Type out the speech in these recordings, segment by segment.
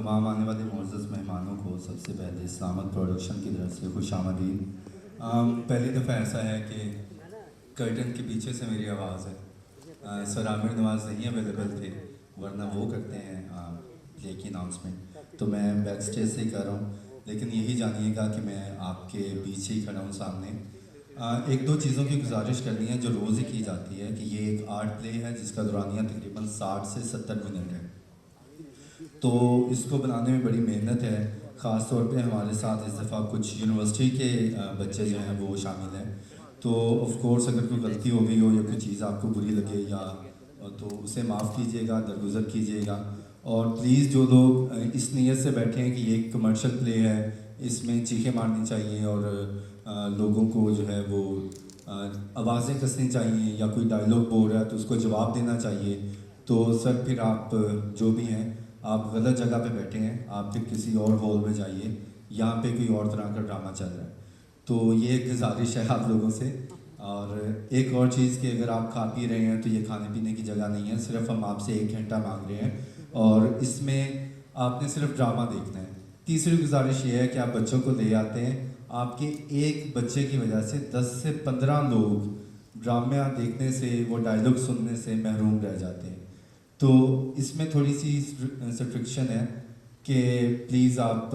तमाम आने वाले मुअज़्ज़ज़ मेहमानों को सबसे पहले इस्लामत प्रोडक्शन की तरफ से खुशामदीद। पहली दफ़ा ऐसा है कि कर्टन के पीछे से मेरी आवाज़ है। सर आमिर नवाज़ नहीं अवेलेबल थे, वरना वो करते हैं प्ले की अनाउंसमेंट, तो मैं बैक स्टेज से ही कर रहा हूँ। लेकिन यही जानिएगा कि मैं आपके पीछे ही खड़ा हूँ सामने। एक दो चीज़ों की गुजारिश करनी है जो रोज़ ही की जाती है कि ये एक आर्ट प्ले है जिसका दौरानिया तकरीबन 60 से 70 मिनट है, तो इसको बनाने में बड़ी मेहनत है। ख़ास तौर पे हमारे साथ इस दफ़ा कुछ यूनिवर्सिटी के बच्चे जो हैं वो शामिल हैं, तो ऑफ़ कोर्स अगर कोई गलती हो गई हो या कोई चीज़ आपको बुरी लगे या तो उसे माफ़ कीजिएगा, दरगुज़र कीजिएगा। और प्लीज़ जो लोग इस नीयत से बैठे हैं कि ये एक कमर्शियल प्ले है, इसमें चीखें मारनी चाहिए और लोगों को जो है वो आवाज़ें कसनी चाहिए या कोई डायलॉग बोल रहा है तो उसको जवाब देना चाहिए, तो सर फिर आप जो भी हैं आप गलत जगह पे बैठे हैं, आप फिर किसी और हॉल में जाइए, यहाँ पे कोई और तरह का ड्रामा चल रहा है। तो ये एक गुजारिश है आप लोगों से। और एक और चीज़ कि अगर आप खा पी रहे हैं तो ये खाने पीने की जगह नहीं है, सिर्फ हम आपसे 1 घंटा मांग रहे हैं और इसमें आपने सिर्फ ड्रामा देखना है। तीसरी गुजारिश ये है कि आप बच्चों को ले आते हैं, आपके एक बच्चे की वजह से 10 से 15 लोग ड्रामा देखने से, वो डायलॉग सुनने से महरूम रह जाते हैं। तो इसमें थोड़ी सी रिस्ट्रिक्शन है कि प्लीज़ आप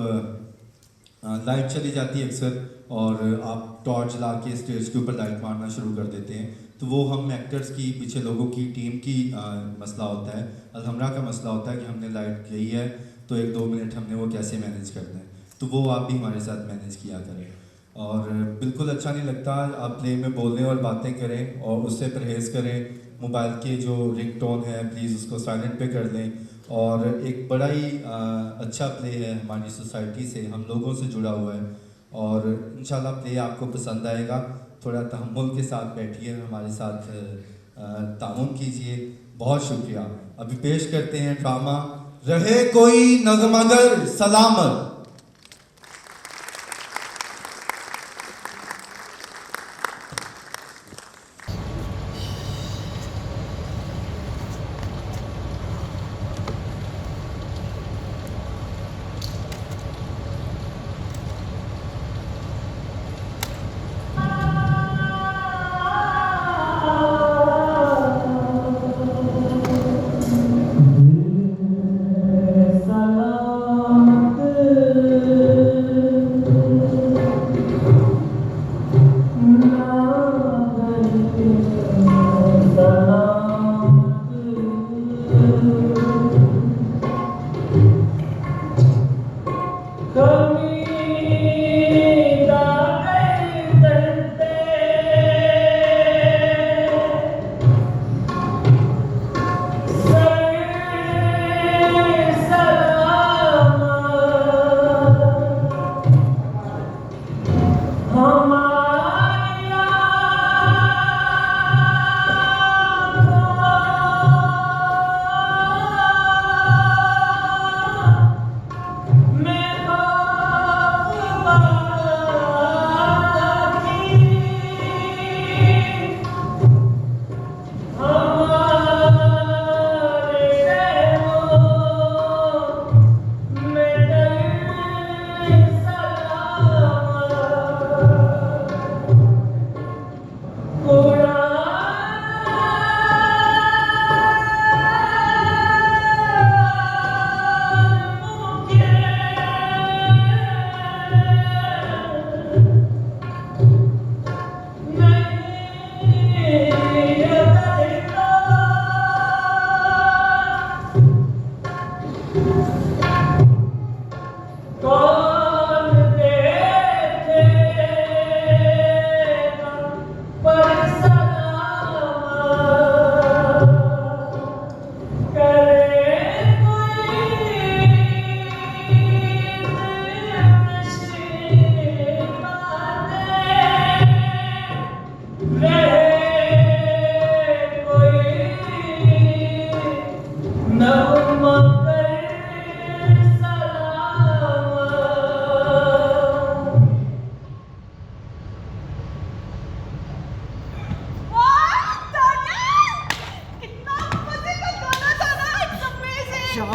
लाइट चली जाती है अक्सर और आप टॉर्च ला के स्टेज के ऊपर लाइट मारना शुरू कर देते हैं, तो वो हम एक्टर्स की, पीछे लोगों की टीम की मसला होता है, अलहमरा का मसला होता है कि हमने लाइट गई है तो 1-2 मिनट हमने वो कैसे मैनेज करना है, तो वो आप भी हमारे साथ मैनेज किया करें। और बिल्कुल अच्छा नहीं लगता आप प्ले में बोलें और बातें करें और उससे परहेज़ करें। मोबाइल के जो रिंगटोन है प्लीज़ उसको साइलेंट पे कर लें। और एक बड़ा ही अच्छा प्ले है, हमारी सोसाइटी से, हम लोगों से जुड़ा हुआ है और इंशाल्लाह प्ले आपको पसंद आएगा। थोड़ा तहम्मुल के साथ बैठिए, हमारे साथ ताउन कीजिए। बहुत शुक्रिया। अभी पेश करते हैं ड्रामा रहे कोई नगमगर सलामत। सलामत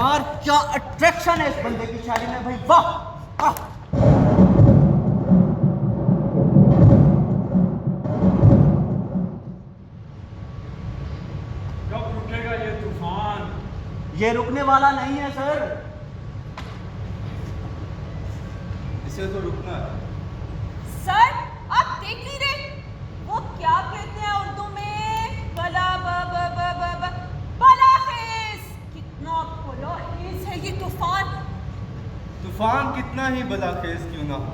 यार क्या अट्रैक्शन है इस बंदे की शायरी में भाई, वाह। कब रुकेगा ये तूफान? ये रुकने वाला नहीं है सर। इसे तो रुकना है। सर आप देख नहीं रहे वो क्या कहते हैं उर्दू में? बला बलाखेज। कितना बलाखेज है ये तूफान। तूफान कितना ही बलाखेज क्यों ना हो,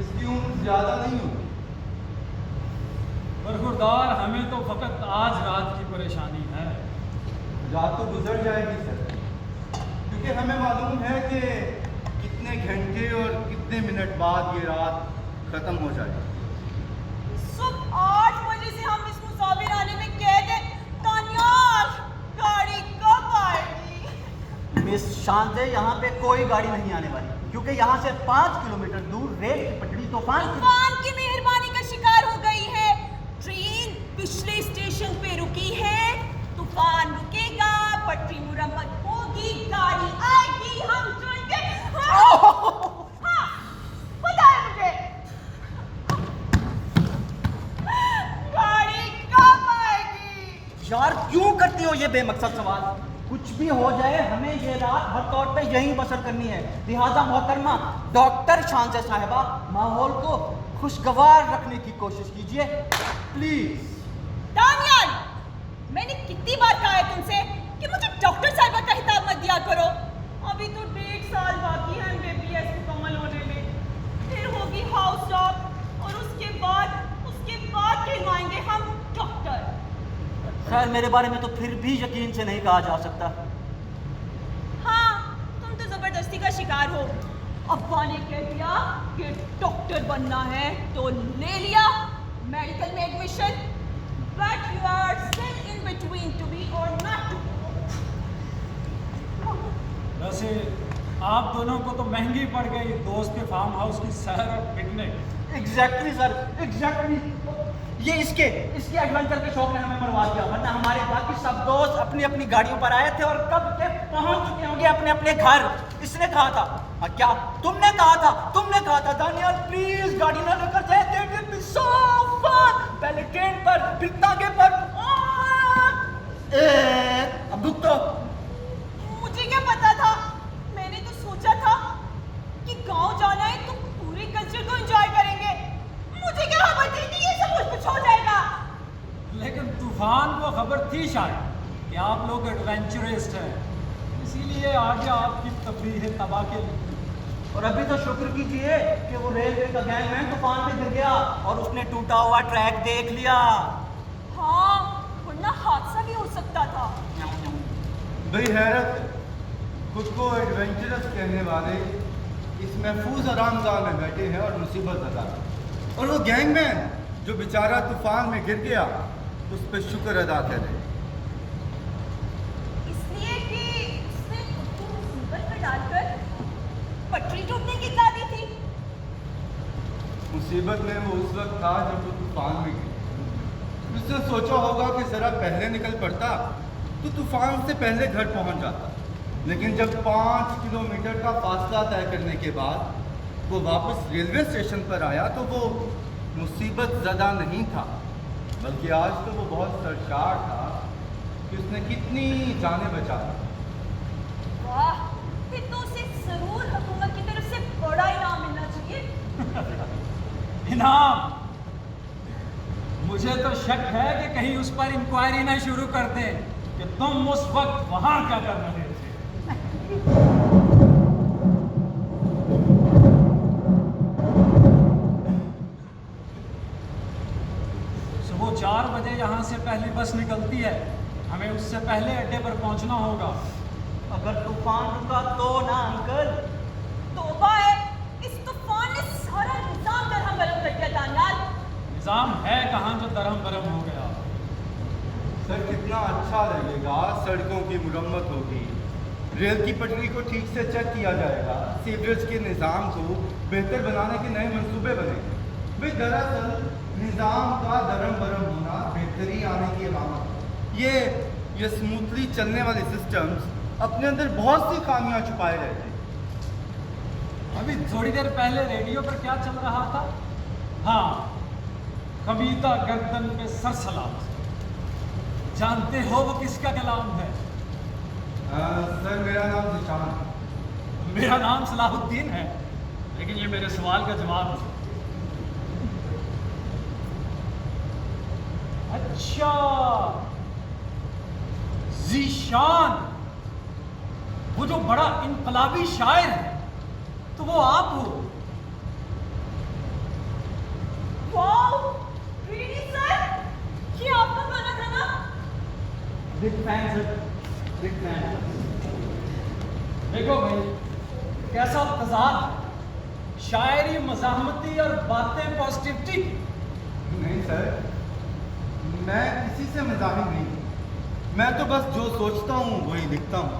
इसकी उम्र ज्यादा नहीं होती। बरखुरदार, हमें तो फकत आज रात की परेशानी है। रात तो गुजर जाएगी सर, क्योंकि हमें मालूम है कि कितने घंटे और कितने मिनट बाद ये रात खत्म हो जाएगी। सुबह 8 बजे से हम इस मुसाफिर आने में कैद हैं। तानियाल गाड़ी कब आएगी? मिस शांते, यहाँ पे कोई गाड़ी नहीं आने वाली, क्योंकि यहाँ से 5 किलोमीटर दूर रेल की पटड़ी तूफान की मेहरबानी का शिकार हो गई है। ट्रेन पिछले स्टेशन पे रुकी है। तूफान रुकेगा, पटरी मुरम्मत होगी, गाड़ी आएगी, हम चलेंगे। हाँ, पता है मुझे। गाड़ी कब आएगी? यार क्यों करती हो ये बेमकसद सवाल? कुछ भी हो जाए हमें ये रात हर तौर पे यहीं बसर करनी है। लिहाजा मोहतरमा डॉक्टर शांसे साहिबा, माहौल को खुशगवार रखने की कोशिश कीजिए प्लीज। दानियाल, मैंने कितनी बार कहा है तुमसे कि मुझे डॉक्टर साहिबा का खिताब मत दिया करो। अभी तो 1.5 साल बाकी है MBBS मुकम्मल होने में। फिर होगी हाउस टॉप और उसके बाद कहलाएंगे हम डॉक्टर। खैर मेरे बारे में तो फिर भी यकीन से नहीं कहा जा सकता। हाँ, तुम तो जबरदस्ती का शिकार हो। अब्बा ने कह दिया कि डॉक्टर बनना है तो ले लिया मेडिकल में admission. But you are still in between to be और नॉट टू बी। वैसे आप दोनों को तो महंगी पड़ गई दोस्त के फार्म हाउस की सैर और पिकनिक। Exactly sir, exactly. ये इसके एडवेंचर के शौक ने हमें मरवा दिया, वरना हमारे बाकी सब दोस्त अपनी अपनी गाड़ियों पर आए थे और कब के पहुंच चुके होंगे अपने अपने घर। इसने कहा था, क्या तुमने कहा था दानियाल प्लीज गाड़ी ना लेकर जाए, that will be so fun. पहले ट्रेन पर, फिर तागे पर। अब रुक तो। मुझे क्या पता था? मैंने तो सोचा था कि गांव जाना है तो पूरे कल्चर को एंजॉय करेंगे। मुझे क्या खबर थी कि ये सब कुछ हो जाएगा? लेकिन तूफान को खबर थी शायद कि आप लोग एडवेंचरिस्ट हैं, इसीलिए आगे आपकी तफरीह तबाह के लिए। और अभी तो शुक्र कीजिए कि वो रेलवे का गैंगमैन तूफान में गिर गया और उसने टूटा हुआ ट्रैक देख लिया। हाँ, वरना हादसा भी हो सकता था। बड़ी हैरत है, खुद को एडवेंचरस कहने वाले इस महफूज आरामगाह में बैठे हैं और मुसीबत अदा, और वो गैंगमैन जो बेचारा तूफान में गिर गया उस पर शुक्र अदा करे। इसलिए कि उसने खुद को मुसीबत में डालकर पटरी टूटने की इत्तला दी थी। मुसीबत में वो उस वक्त था जब वो तूफान में गिरा। उसने सोचा होगा कि जरा पहले निकल पड़ता तो तूफान से पहले घर पहुंच जाता, लेकिन जब 5 किलोमीटर का फासला तय करने के बाद वो वापस रेलवे स्टेशन पर आया तो वो मुसीबत ज़दा नहीं था, बल्कि आज तो वो बहुत सरशार था कि उसने कितनी जानें बचा दी। वाह, फिर तो उसे जरूर हुकूमत की तरफ से बड़ा इनाम मिलना चाहिए। इनाम? मुझे तो शक है कि कहीं उस पर इंक्वायरी ना शुरू कर दें कि तुम उस वक्त वहां क्या कर रहे थे। सुबह 4 बजे यहाँ से पहली बस निकलती है, हमें उससे पहले अड्डे पर पहुंचना होगा। अगर तूफान रुका तो ना अंकल। तौबा है, इस तूफान ने सारा निजाम दरहम बरहम कर दिया दानियाल। निजाम है कहाँ जो दरहम बरहम हो गया। सर कितना अच्छा लगेगा, सड़कों की मुरम्मत होगी, रेल की पटरी को ठीक से चेक किया जाएगा, सीवरेज के निज़ाम को बेहतर बनाने के नए मंसूबे बनेंगे। भाई दरअसल निज़ाम का दरम बरम होना बेहतरी आने की अलामत। ये ये स्मूथली चलने वाले सिस्टम्स अपने अंदर बहुत सी खामियां छुपाए रहते हैं। अभी थोड़ी देर पहले रेडियो पर क्या चल रहा था? हाँ, कविता गर्दन पे सर सलाम। जानते हो वो किसका कलाम है? सर मेरा नाम जिशान है। मेरा नाम सलाहुद्दीन है, लेकिन ये मेरे सवाल का जवाब है। अच्छा, ज़ीशान, वो जो बड़ा इनकलाबी शायर है, तो वो आप हो। Wow, really sir? ये आपका गाना था ना? Big fan sir, big fan. देखो भाई, कैसा तजाद, शायरी मज़ाहमती और बातें पॉजिटिविटी। नहीं सर, मैं किसी से मज़ाहिर नहीं हूँ। मैं तो बस जो सोचता हूँ वही लिखता हूँ।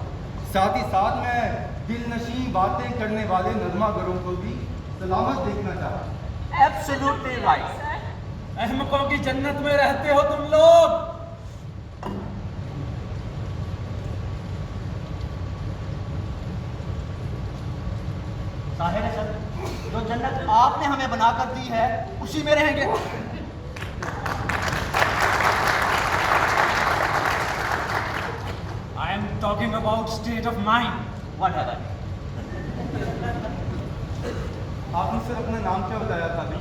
साथ ही साथ मैं दिलनशी बातें करने वाले नज़्मागरों को भी सलामत देखना चाहता हूँ। Absolutely right. सर, अहमकों की जन्नत में रहते हो तुम लोग। जाहिर है सर, जो जन्नत आपने हमें बनाकर दी है उसी में रहेंगे। I am talking about state of mind. Whatever. आपने सर अपना नाम क्या बताया था अभी?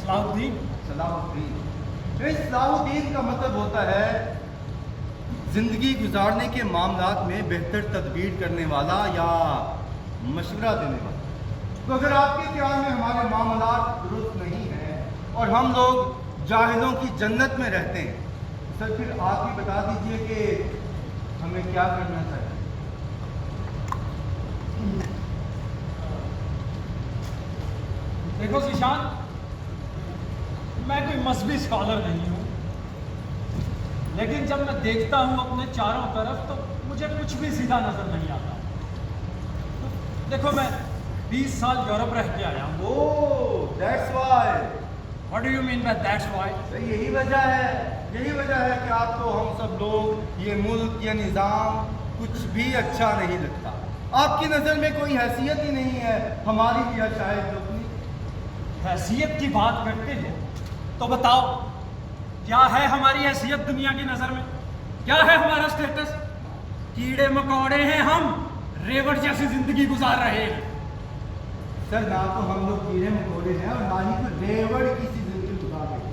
सलाहुद्दीन। सलाहुद्दीन। तो इस सलाहुद्दीन का मतलब होता है जिंदगी गुजारने के मामलात में बेहतर तदबीर करने वाला या मशवरा देने वाला। तो अगर आपके ख्याल में हमारे मामलात दुरुस्त नहीं हैं और हम लोग जाहिलों की जन्नत में रहते हैं, सर फिर आप ही बता दीजिए कि हमें क्या करना चाहिए। देखो ज़ीशान, मैं कोई मजहबी स्कॉलर नहीं हूँ, लेकिन जब मैं देखता हूँ अपने चारों तरफ तो मुझे कुछ भी सीधा नजर नहीं आता। देखो, मैं 20 साल यूरोप रह के आया हूँ। Oh, that's why. What do you mean by that's why? तो यही वजह है कि आपको हम सब लोग ये मुल्क, ये निज़ाम कुछ भी अच्छा नहीं लगता। आपकी नज़र में कोई हैसियत ही नहीं है हमारी या शायद अपनी। हैसियत की बात करते हो तो बताओ, क्या है हमारी हैसियत दुनिया की नजर में? क्या है हमारा स्टेटस? कीड़े मकोड़े हैं हम, रेवट जैसी जिंदगी गुजार रहे हैं। सर ना तो हम लोग कीड़े मकोड़े हैं और ना ही कोई रेवड़ की सी जिंदगी गुजार रहे हैं,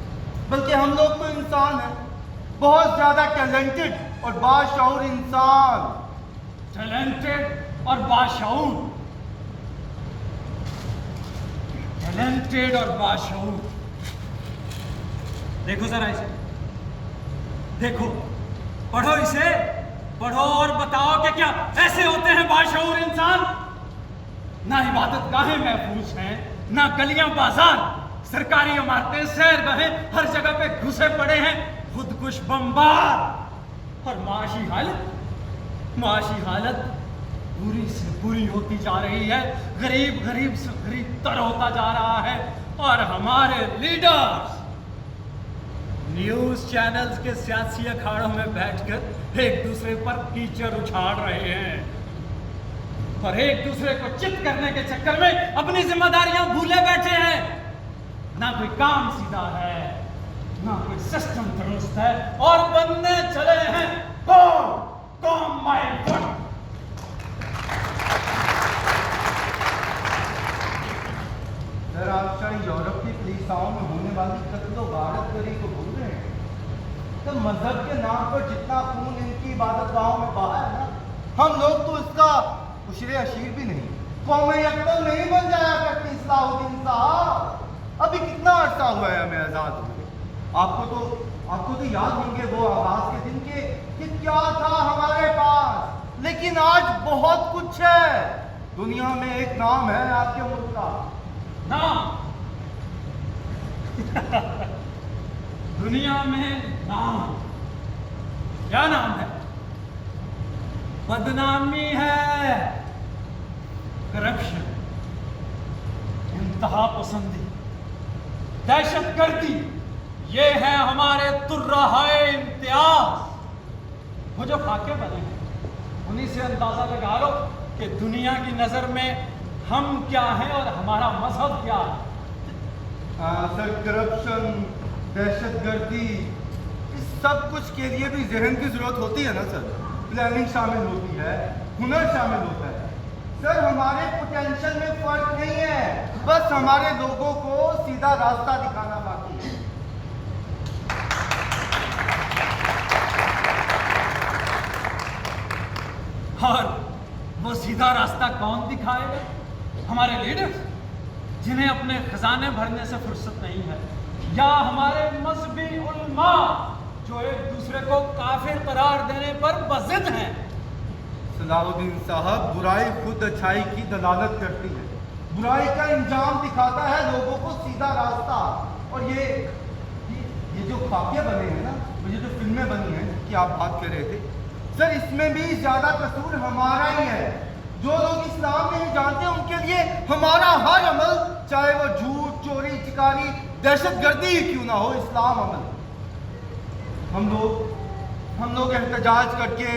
बल्कि हम लोग तो इंसान हैं, बहुत ज्यादा टैलेंटेड और बाशऊर इंसान। टैलेंटेड और बाशऊर, टैलेंटेड और बाशऊर। देखो जरा इसे, देखो, पढ़ो इसे, पढ़ो और बताओ कि क्या ऐसे होते हैं बाशऊर इंसान? ना इबादत गाहें महफूज हैं, ना गलियां बाजार, सरकारी इमारतें, सैरगाहें हर जगह पे घुसे पड़े हैं, खुदकुश बमबार। और माशी हालत बुरी से बुरी होती जा रही है, गरीब से गरीब तर होता जा रहा है। और हमारे लीडर्स न्यूज चैनल्स के सियासी अखाड़ों में बैठकर एक दूसरे पर कीचड़ उछाल रहे हैं और एक दूसरे को चित करने के चक्कर में अपनी जिम्मेदारियां भूले बैठे हैं। ना कोई काम सीधा है, ना कोई सिस्टम दुरुस्त है, और बनने चले हैं कौम माय गॉड। सर आप शायद यूरोप की कलीसियाओं में होने वाली कत्लो गारत गरी को भूल रहे हैं। तो मजहब के नाम पर जितना खून इनकी इबादत गाहों में बहा है ना, हम लोग तो इसका उशरे अशीर भी नहीं, कौम यकदम नहीं बन जाया करती। सलाहुद्दीन साहब, अभी कितना अर्सा हुआ है हमें आज़ाद हुए। आपको तो याद होंगे वो आगाज के दिन के कि क्या था हमारे पास, लेकिन आज बहुत कुछ है। दुनिया में एक नाम है आपके मुल्क का। नाम दुनिया में नाम, क्या नाम है? बदनामी है, करप्शन, इंतहा पसंदी, दहशतगर्दी, ये है हमारे तुर्राहे इम्तियाज। वो जो फाके बने हैं उन्हीं से अंदाजा लगा लो कि दुनिया की नजर में हम क्या हैं और हमारा मजहब क्या है। सर करप्शन, दहशतगर्दी, इस सब कुछ के लिए भी जहन की जरूरत होती है ना सर। प्लानिंग शामिल होती है, हुनर शामिल होता है। सर हमारे पोटेंशियल में फर्क नहीं है, बस हमारे लोगों को सीधा रास्ता दिखाना बाकी है। और वो सीधा रास्ता कौन दिखाएगा? हमारे लीडर्स, जिन्हें अपने खजाने भरने से फुर्सत नहीं है, या हमारे मजहबी उलमा जो एक दूसरे को काफिर करार देने पर बज़िद हैं। सलाहुद्दीन साहब, बुराई खुद अच्छाई की दलालत करती है, बुराई का इंजाम दिखाता है लोगों को सीधा रास्ता। और ये जो खाके बने हैं ना, ये जो फिल्में बनी हैं कि आप बात कर रहे थे सर, इसमें भी ज्यादा कसूर हमारा ही है। जो लोग इस्लाम नहीं जानते उनके लिए हमारा हर अमल, चाहे वो झूठ, चोरी, चिकारी, दहशतगर्दी ही क्यों ना हो, इस्लाम अमल। हम लोग एहतजाज करके,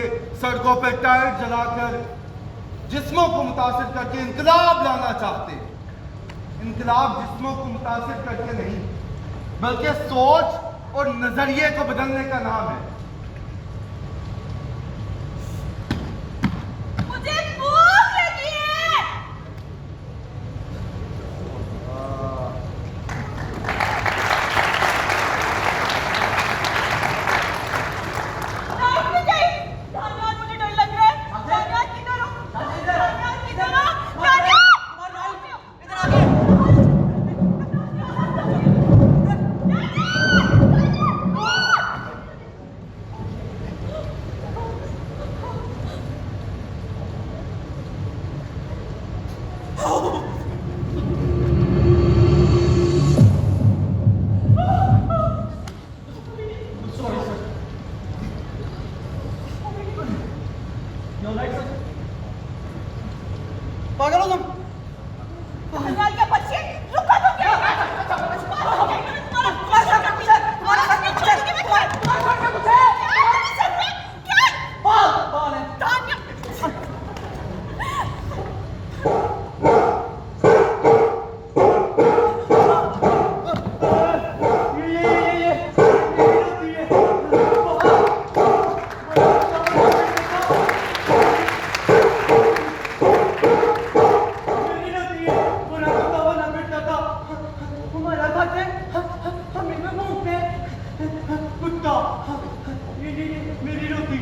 सड़कों पर टायर जलाकर, जिस्मों को मुतासिर करके इनकलाब लाना चाहते हैं। इनकलाब जिस्मों को मुतासिर करके नहीं, बल्कि सोच और नजरिए को बदलने का नाम है। मुझे भूख लगी है। लाइट नहीं गई। धन्यवाद, मुझे डर लग रहा है। धन्यवाद, किधर हो? धन्यवाद, किधर हो? पागल हो तुम? धन्यवाद के बच्चे, रुको तुम क्या? बाल है।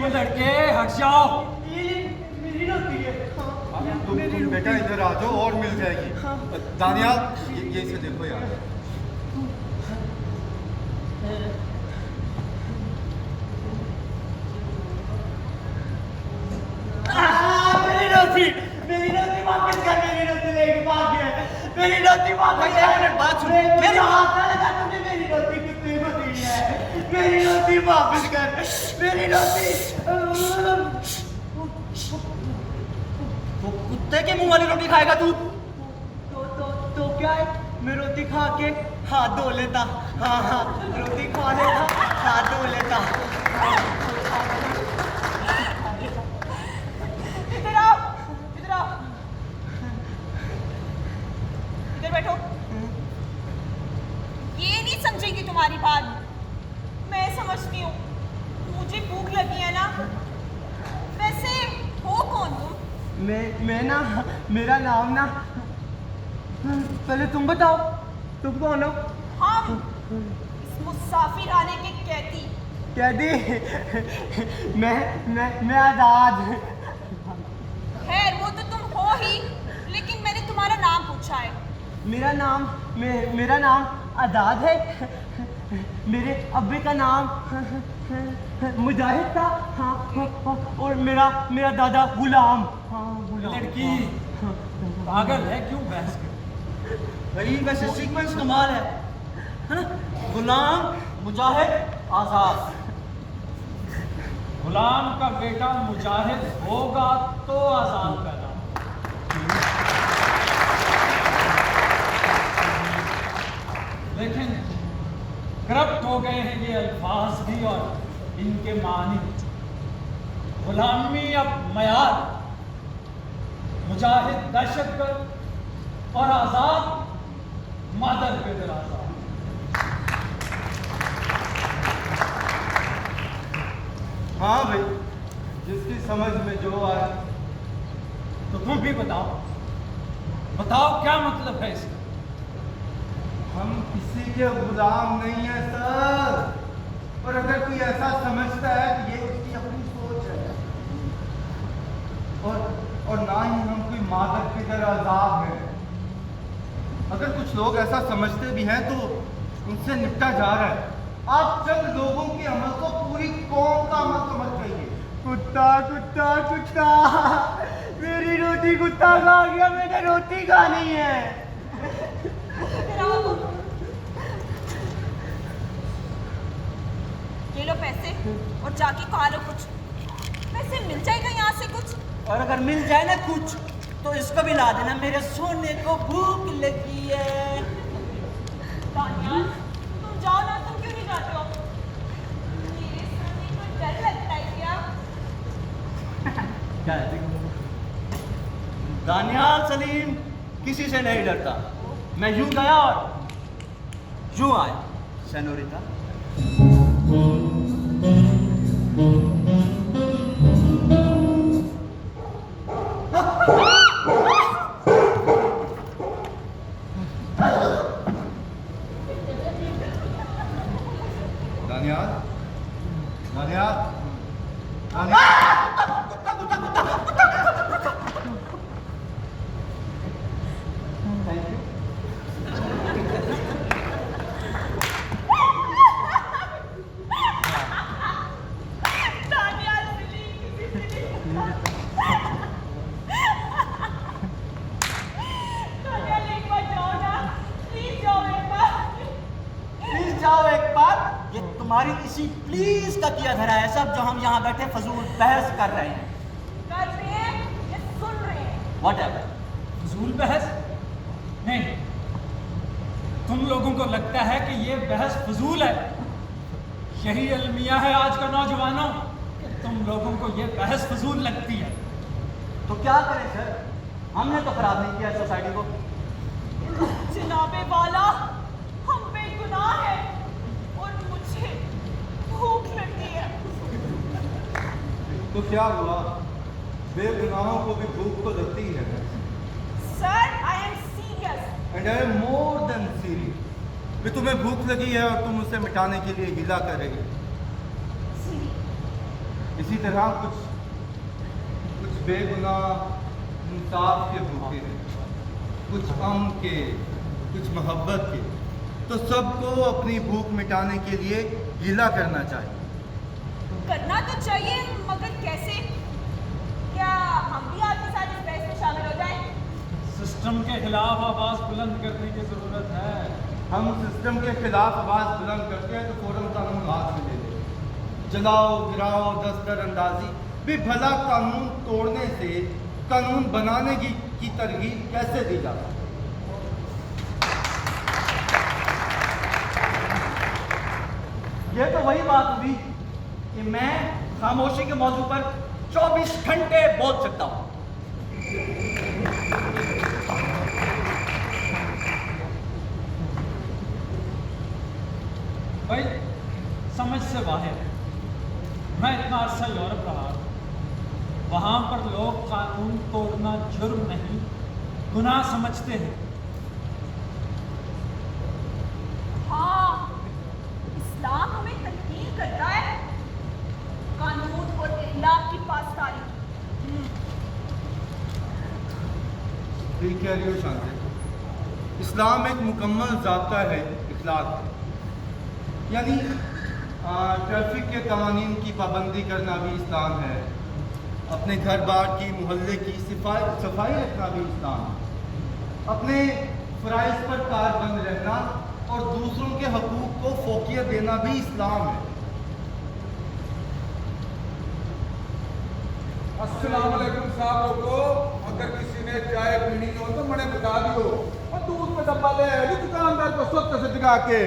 वो लड़के हट जाओ। तुम बेटा इधर आ जाओ और मिल जाएगी। दानियाल, ये इसे देखो यार। मेरी रोटी वापस कर, मेरी रोटी लेके भाग गया। मेरी रोटी वापस कर। बात सुन, मेरे हाथ ना लगा, तुमने मेरी रोटी कितनी बनी है। मेरी रोटी वापस कर, मेरी रोटी। वो कुत्ते के मुंह वाली रोटी खाएगा तू? तो क्या है, मैं रोटी खा के हाथ धो लेता। हाँ, रोटी खा लेता, हाथ धो लेता। इधर आओ, इधर आओ, इधर बैठो। ये नहीं समझेगी तुम्हारी बात, मैं समझती हूँ। मुझे भूख लगी है ना। वैसे हो कौन तुम? मैं ना, मेरा नाम ना, पहले तुम बताओ, तुम कौन हो? हम इस मुसाफिर आने के कैदी। कैदी? मैं आजाद। खैर वो तो तुम हो ही, लेकिन मैंने तुम्हारा नाम पूछा है। मेरा नाम आजाद है। मेरे अब्बे का नाम मुजाहिद था। हाँ, और मेरा दादा गुलाम। हाँ, गुलाम। लड़की पागल है, क्यों बहस कर? भाई वैसे सीक्वेंस कमाल है ना? गुलाम, मुजाहिद, आजाद। गुलाम का बेटा मुजाहिद होगा तो आजाद पैदा होगा। लेकिन करप्ट हो गए हैं ये अल्फाज भी और इनके मानी। गुलामी अब मयार, मुजाहिद दहशतगर्द और आजाद मादर के दिल आजाद। हाँ भाई, जिसकी समझ में जो आए। तो तुम भी बताओ, बताओ क्या मतलब है इसका? हम किसी के गुलाम नहीं है सर। और अगर कोई ऐसा समझता है कि ये उसकी अपनी सोच है, और ना ही हम कोई मादर की तरह आजाद हैं। अगर कुछ लोग ऐसा समझते भी हैं तो उनसे निपटा जा रहा है। आप चंद लोगों के अमल को पूरी कौम का अमल समझ रही है। कुत्ता कुत्ता कुत्ता, मेरी रोटी कुत्ता खा गया, मैंने रोटी खानी है। ये लो पैसे और जाके खा लो कुछ। पैसे मिल जाएगा यहाँ से कुछ? और अगर मिल जाए ना कुछ तो इसको भी ला देना, मेरे सोने को भूख लगी है। दानियाल, तुम जाओ ना, तुम क्यों नहीं जाते हो? मेरे सोने को डर लगता है क्या? क्या है? दानियाल सलीम किसी से नहीं डरता। मैं यूं गया और यूं आया। Senorita, Daniyal, Daniyal, Daniyal. Thank you. Daniyal Salim किसी से नहीं दानियाल, एक बार जाओ ना, प्लीज जाओ एक बार। प्लीज जाओ एक बार। ये तुम्हारी इसी प्लीज का किया धरा है सब, जो हम यहाँ बैठे फजूल बहस कर रहे हैं। कर रहे हैं या सुन रहे हैं? Whatever। फजूल बहस नहीं। तुम लोगों को लगता है कि ये बहस फजूल है। यही अलमिया है आज का नौजवानों कि तुम लोगों को ये बहस फजूल लगती है। तो क्या करें सर, हमने तो खराब नहीं किया सोसाइटी को। जनाबे वाला, हम बेगुनाह हैं और मुझे भूख लगी है। तो क्या हुआ, बेगुनाहों को भी भूख तो लगती है। Sir, I am serious. And I am more than serious. भी तुम्हें भूख लगी है और तुम उसे मिटाने के लिए हीला कर रही हो। इसी तरह कुछ बेगुनाह इंसाफ के भूखे हैं, कुछ अमन के, कुछ मोहब्बत के। तो सबको अपनी भूख मिटाने के लिए हीला करना चाहिए। करना तो चाहिए, मगर कैसे? क्या हम भी आपके साथ इस बहस में शामिल हो जाएं? सिस्टम के खिलाफ आवाज बुलंद करने की जरूरत है। हम सिस्टम के खिलाफ आवाज बुलंद करते हैं तो फौरन कानून हाथ में ले लेते हैं। जलाओ, गिराओ, दस्तर अंदाजी भी भला कानून तोड़ने से कानून बनाने की तरगीब कैसे दी जा सकती है? ये तो वही बात हुई कि मैं खामोशी के मौजू पर 24 घंटे बोल सकता हूँ। भाई समझ से बाहर है। मैं इतना अरसा यूरोप रहा, वहाँ पर लोग कानून तोड़ना जुर्म नहीं, गुनाह समझते हैं। हाँ, इस्लाम हमें तनकीद करता है कानून और इखलाक की पासदारी। ठीक कह रही हो शांति। इस्लाम एक मुकम्मल ज़ाब्ता है इखलाक, यानी ट्रैफिक के कानून की पाबंदी करना भी इस्लाम है। अपने घर बार की, मोहल्ले की सफाई रखना भी इस्लाम है। अपने फ़राइज़ पर कारबंद रहना और दूसरों के हकूक़ को फोकियत देना भी इस्लाम है। अस्सलाम वालेकुम साहब लोगों, अगर किसी ने चाय पीनी हो तो मैंने बता दियो और दूध में डब्बा ले आएगी दुकानदार को स्वत से जगा के।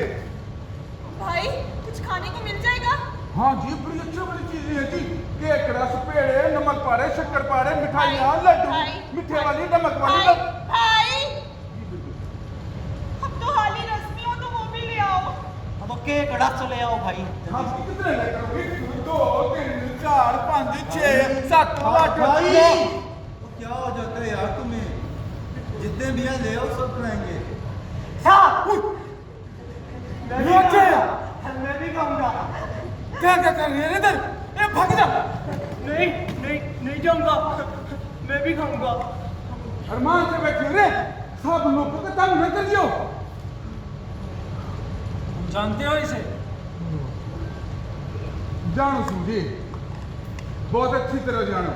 भाई, कुछ खाने को मिल जाएगा? हाँ जी, बड़ी अच्छी बड़ी चीजें हैं जी। केक, रस, पेड़े, नमक पारे, शक्कर पारे, मिठाइयाँ, लड्डू, भाई, मीठे वाली, नमक वाली। भाई, भाई, अब तो हाल ही रस्मी हो तो वो भी ले आओ। अब वो केक रस ले आओ भाई। हाँ, कितने लेकर आओगे? 2, 3, 4, 5, 6, 7, 8, भाई 9। तो क्या हो जाता है यार तुम्हें? जितने भी हैं ले आओ, सब खाएंगे। मैं भी खाऊंगा। क्या क्या कर रही है इधर? ए भाग जा। नहीं नहीं नहीं जाऊंगा, मैं भी खाऊंगा। अरमान से बैठे रे, सब लोगों को तंग न करियो। तुम जानते हो इसे? जानो सूझी, बहुत अच्छी तरह जानो।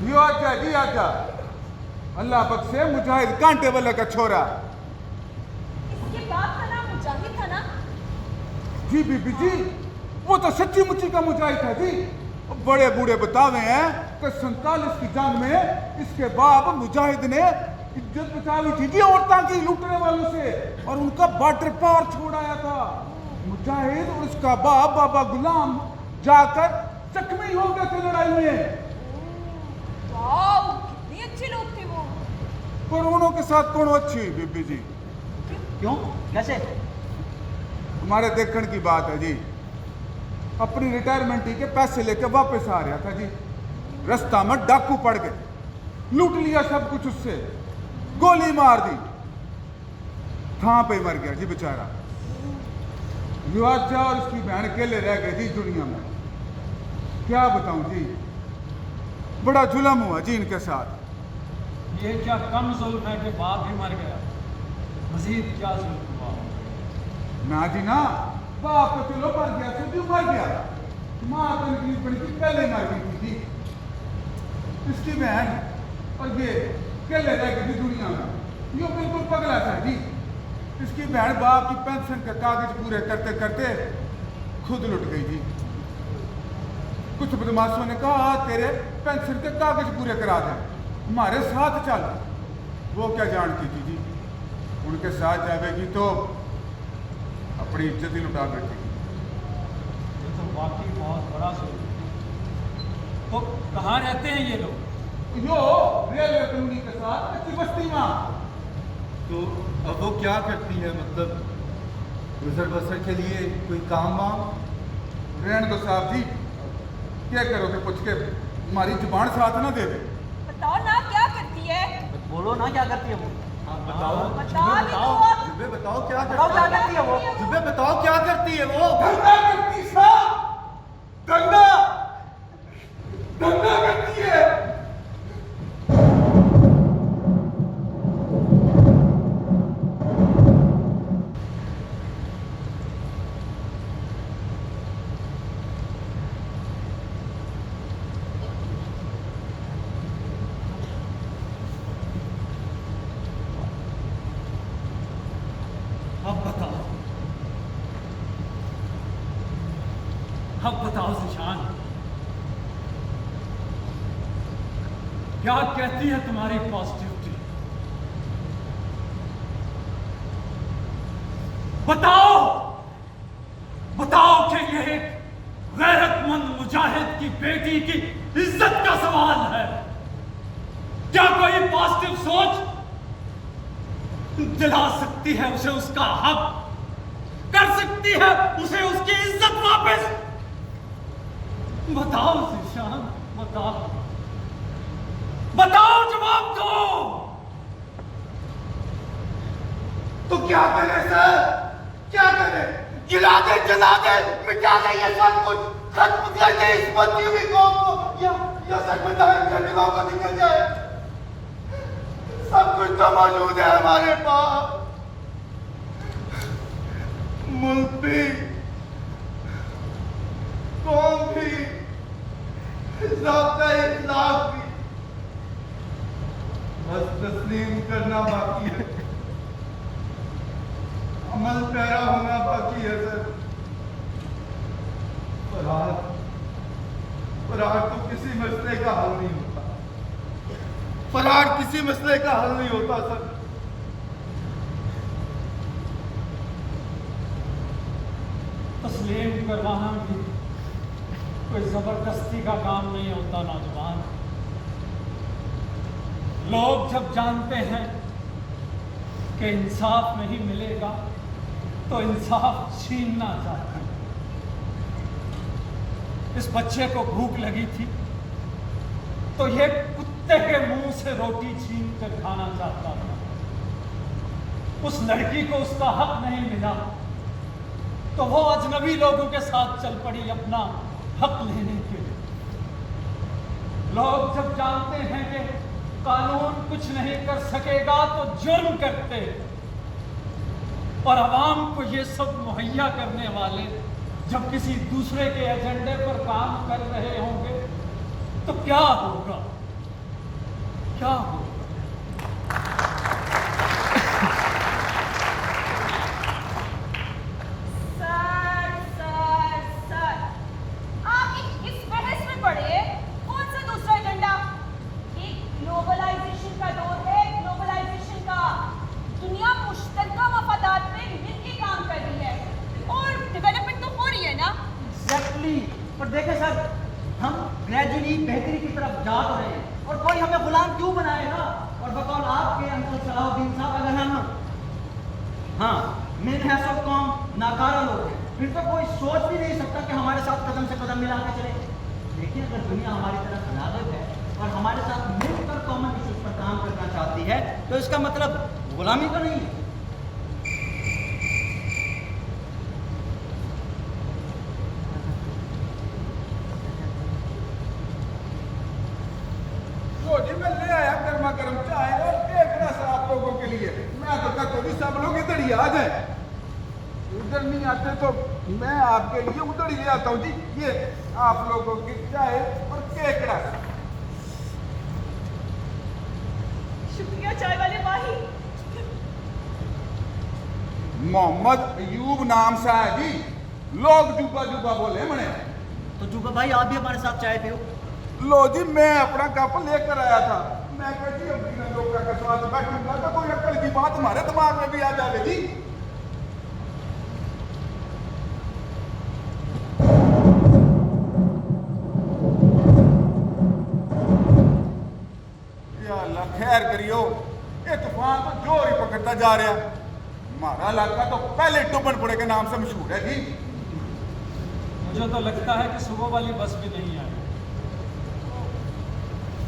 यो आजा जी आजा, अल्लाह बख्शे मुजाहिद कांटे वाला का छोरा। इसके बाप का नाम मुजाहिद था ना? जी बीबी जी, वो तो सच्ची मुच्ची का मुजाहिद था जी। बड़े बूढ़े बतावे हैं कि 47 की जंग में इसके बाप मुजाहिद ने इज्जत बचाई थी जी औरतां की लूटने वालों से, और उनका बॉर्डर पार छोड़ आया था। मुजाहिद और उसका बाप बाबा गुलाम जाकर जख्मी हो गए थे लड़ाई में। वाओ, कितने अच्छे लोग थे वो। पर उन्हों के साथ कौन अच्छी हुई बीबी जी? क्यों? कैसे? हमारे देखने की बात है जी। अपनी रिटायरमेंट के पैसे लेके वापस आ रहा था जी, रास्ता में डाकू पड़ गए, लूट लिया सब कुछ उससे, गोली मार दी, थां पे मर गया जी बेचारा। युवाचा और उसकी बहन अकेले रह गए जी दुनिया में। क्या बताऊं जी, बड़ा जुल्म हुआ जी इनके साथ। ये क्या कम जुल्म है कि बाप भी मर गया, मजीद क्या जुल्म हुआ? ना जी ना, बाप तो चलो मर गया, तो मर गया, माँ तो निकली पड़ी थी, पहले मर गई थी जी। इसकी बहन और ये अकेले रह गई थी दुनिया में। यो बिल्कुल पगला था जी। इसकी बहन बाप की पेंशन के कागज पूरे करते करते खुद लुट गई जी। कुछ बदमाशों ने कहा तेरे पेंशन के कागज पूरे करा दे, हमारे साथ चल। वो क्या जानती थी जी, उनके साथ जाएगी तो अपनी इज्जत ही लुटा बैठी। ये तो वाकई बहुत बड़ा जुल्म है। तो कहाँ रहते हैं ये लोग? यो रेलवे कॉलोनी के साथ कच्ची बस्ती में। तो अब वो क्या करती है, मतलब गुजर बसर के लिए कोई काम वाम? रहने दो साहब जी, क्या करोगे पूछ के, हमारी जुबान साथ ना दे दे। बताओ ना क्या करती है? बोलो ना क्या करती है वो? बताओ बता भी दो। जुबे, बताओ क्या बताओ क्या करती करती है वो? है? जुबे बताओ क्या करती है वो? धंधा करती साहब, धंधा धंधा करती है। अब बताओ जिशान, क्या कहती है तुम्हारी पॉजिटिविटी? बताओ बताओ कि ये एक गैरतमंद मुजाहिद की बेटी की इज्जत का सवाल है। क्या कोई पॉजिटिव सोच दिला सकती है उसे उसका हक, कर सकती है उसे उसकी इज्जत वापस? बताओ जिशान, बताओ बताओ, जवाब दो। तो क्या करे सर, क्या करे? गिरा दे, जला दे, मिटा दे ये सब कुछ, खत्म कर दे इस बची हुई कौम को, या सच में दायर करने को निकल जाए। सब कुछ तो मौजूद है हमारे पास, मुल्क भी, कौम भी, ज़ाब्ता इखलाक भी, बस तस्लीम करना बाकी है, अमल पैरा होना बाकी है सर। फरार तो किसी मसले का हल नहीं होता, फरार किसी मसले का हल नहीं होता सर। तो तस्लीम करवाना भी कोई जबरदस्ती का काम नहीं होता नौजवान। लोग जब जानते हैं कि इंसाफ नहीं मिलेगा तो इंसाफ छीनना चाहते हैं। इस बच्चे को भूख लगी थी तो ये कुत्ते के मुंह से रोटी छीन कर खाना चाहता था। उस लड़की को उसका हक नहीं मिला तो वो अजनबी लोगों के साथ चल पड़ी अपना हक लेने के लिए। लोग जब जानते हैं कि कानून कुछ नहीं कर सकेगा तो जुर्म करते, और आवाम को ये सब मुहैया करने वाले जब किसी दूसरे के एजेंडे पर काम कर रहे होंगे तो क्या होगा, क्या होगा? सर, आप इस बहस में पड़े। कौन सा दूसरा एजेंडा? एक ग्लोबलाइजेशन का दौर है, ग्लोबलाइजेशन का। दुनिया मुश्तरका मफादात पे मिलकर काम कर रही है और डेवलपमेंट तो हो रही है ना। एग्जैक्टली। पर देखें सर, हम ग्रेजुअली बेहतरी की तरफ जा तो रहे हैं और कोई हमें गुलाम क्यों बनाएगा? और बकौल आपके अंकल सलाहुद्दीन साहब, अगर हम मिल हैसब कौम नाकारा लोग हैं, फिर तो कोई सोच भी नहीं सकता कि हमारे साथ कदम से कदम मिला के चले। लेकिन अगर दुनिया हमारी तरफ नागत है और हमारे साथ मिलकर कॉमन इश्यूज पर काम करना चाहती है तो इसका मतलब गुलामी तो नहीं है। लो जी, मैं ले आया गर्मा गर्म चाय और एक रस आप लोगों के लिए। मैं तो कहता हूँ सब लोग इधर ही आ जाए। उधर नहीं आते तो मैं आपके लिए उधर ही ले आता हूँ जी। ये आप लोगों की चाय और केक रस। शुक्रिया चाय वाले भाई। मोहम्मद अयूब नाम सा है जी। लोग जुबा जुबा बोले मने। तो जुबा भाई, आप भी हमारे साथ चाय पियो। लो जी, मैं अपना कप लेकर आया था। मैं कहती हूँ बिना लोग का साथ बैठूंगा तो कोई अक्ल की बात हमारे दिमाग में भी आ जाए जी। या अल्लाह खैर करियो, ये तूफान तो जोर ही पकड़ता जा रहा। हमारा इलाका तो पहले टुबनपुरे के नाम से मशहूर है जी। मुझे तो लगता है कि सुबह वाली बस भी नहीं आई।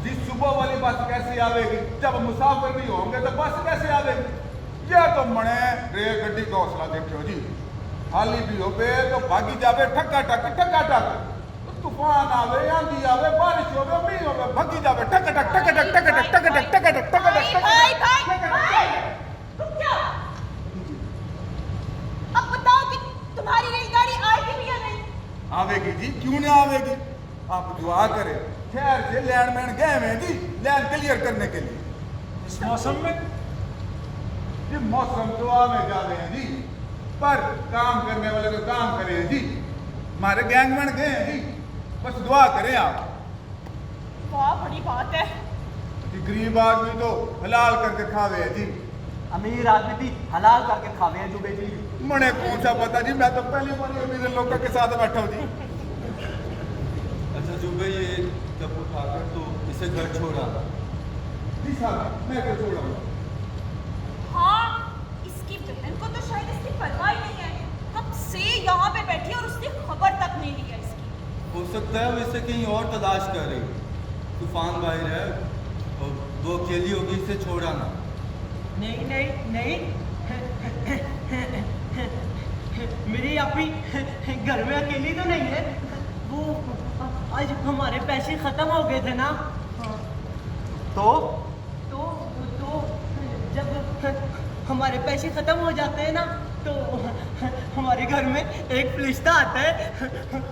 जी सुबह वाली बस कैसे आवेगी? जब मुसाफिर भी होंगे तो बस कैसे आवेगी? या तो मने रेल गड्डी का हौसला देखो जी। खाली भी हो बे तो भागी जावे ठक्का टक ठक्का टक। तूफान आवे, आंधी आवे, बारिश होवे, मींह होवे, भागी जावे ठक्का टक ठक्का टक ठक्का टक ठक्का टक ठक्का टक ठक्का टक। भाई, तुम क्या? अब बताओ कि तुम्हारी रेलगाड़ी आएगी भी या नहीं? आवेगी जी, क्यों नहीं आवेगी? आप दुआ करें। खैर से लैंडमैन गए हैं जी लैंड क्लियर करने के लिए। इस मौसम में ये मौसम तो आवे जावे हैं जी, पर काम करने वाले तो काम करें हैं जी। हमारे गैंगमैन गए हैं जी, बस दुआ करें आप। वाह, बड़ी बात है। जी गरीब आदमी तो हलाल करके खावे है जी। अमीर आदमी भी हलाल करके खावे हैं जुबे जी। मने कौन सा पता जी, मैं तो पहली बार अमीर लोगों के साथ बैठा हूँ जी। अच्छा जुबे, ये जब उठाकर तो इसे घर छोड़ा। जी साहब, मैं तो छोड़ा हूँ। हाँ, इसकी बहन को तो शायद इसकी परवाह ही नहीं है। कब से यहाँ पे बैठी है और उसने खबर तक नहीं ली है इसकी। हो सकता है वो इसे कहीं और तलाश कर रही। तूफान बाहर है और वो अकेली होगी, इसे छोड़ा ना। नहीं नहीं नहीं, मेरी अपनी घर में अकेली तो नहीं है। वो आज हमारे पैसे खत्म हो गए थे ना, तो जब हमारे पैसे खत्म हो जाते हैं ना तो हमारे घर में एक फरिश्ता आता है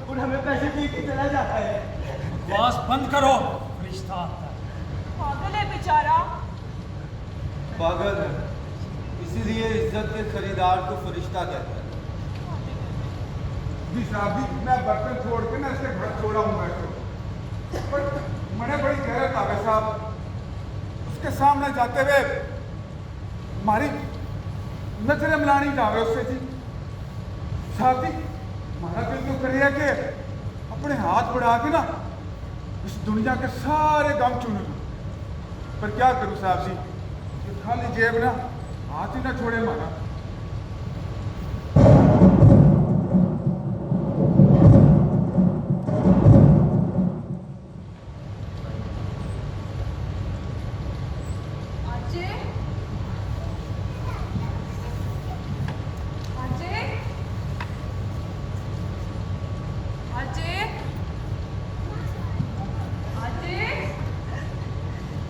और हमें पैसे दे के चला जाता है। बकवास बंद करो। फरिश्ता आता है। पागल है बेचारा। पागल है, इसीलिए इज्जत के खरीदार को फरिश्ता कहता है। जी साहब जी, मैं बर्तन छोड़ के ना इसके घर छोड़ा हूँ बैठो। पर मैंने बड़ी गैरत आ गई साहब, उसके सामने जाते हुए हमारी नजरें मिलानी जा रहे उससे जी। साहब जी, हमारा दिल तो करेगा कि अपने हाथ बढ़ा के ना इस दुनिया के सारे गम चुन लूं, पर क्या करूं साहब जी, ये खाली जेब ना हाथ ही ना छोड़े हमारा।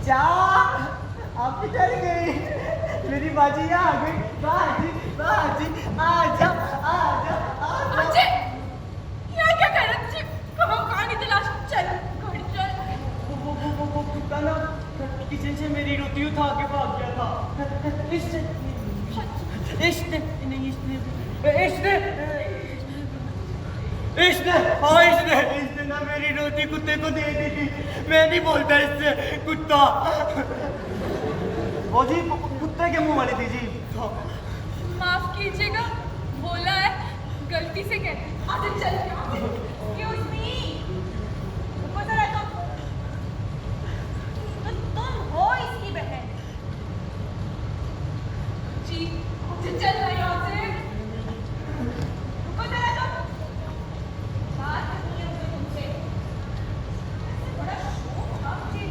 जा आप किधर गई? मेरी बाजी यहाँ आ गई। बाजी बाजी आजा आजा आजा। अजय, यहाँ क्या कर रहे हो? तुझे कहाँ कहानी तलाश? चल घर चल। वो कुत्ता ना किचन से मेरी रोटी उठा के भाग गया था। इसने ना मेरी रोटी कुत्ते को दे दी थी। मैं नहीं बोलता इससे कुत्ता। वो जी कुत्ते के मुंह वाली थी जी। माफ कीजिएगा, बोला है गलती से कह। आगे चल। Excuse me। ऊपर से रहता हूँ। तो तुम हो इसकी बहन? जी, मुझे चल रही यहाँ से। ऊपर से रहता हूँ। बात करनी है मुझे तुमसे। ऐसे बड़ा शौक था मुझे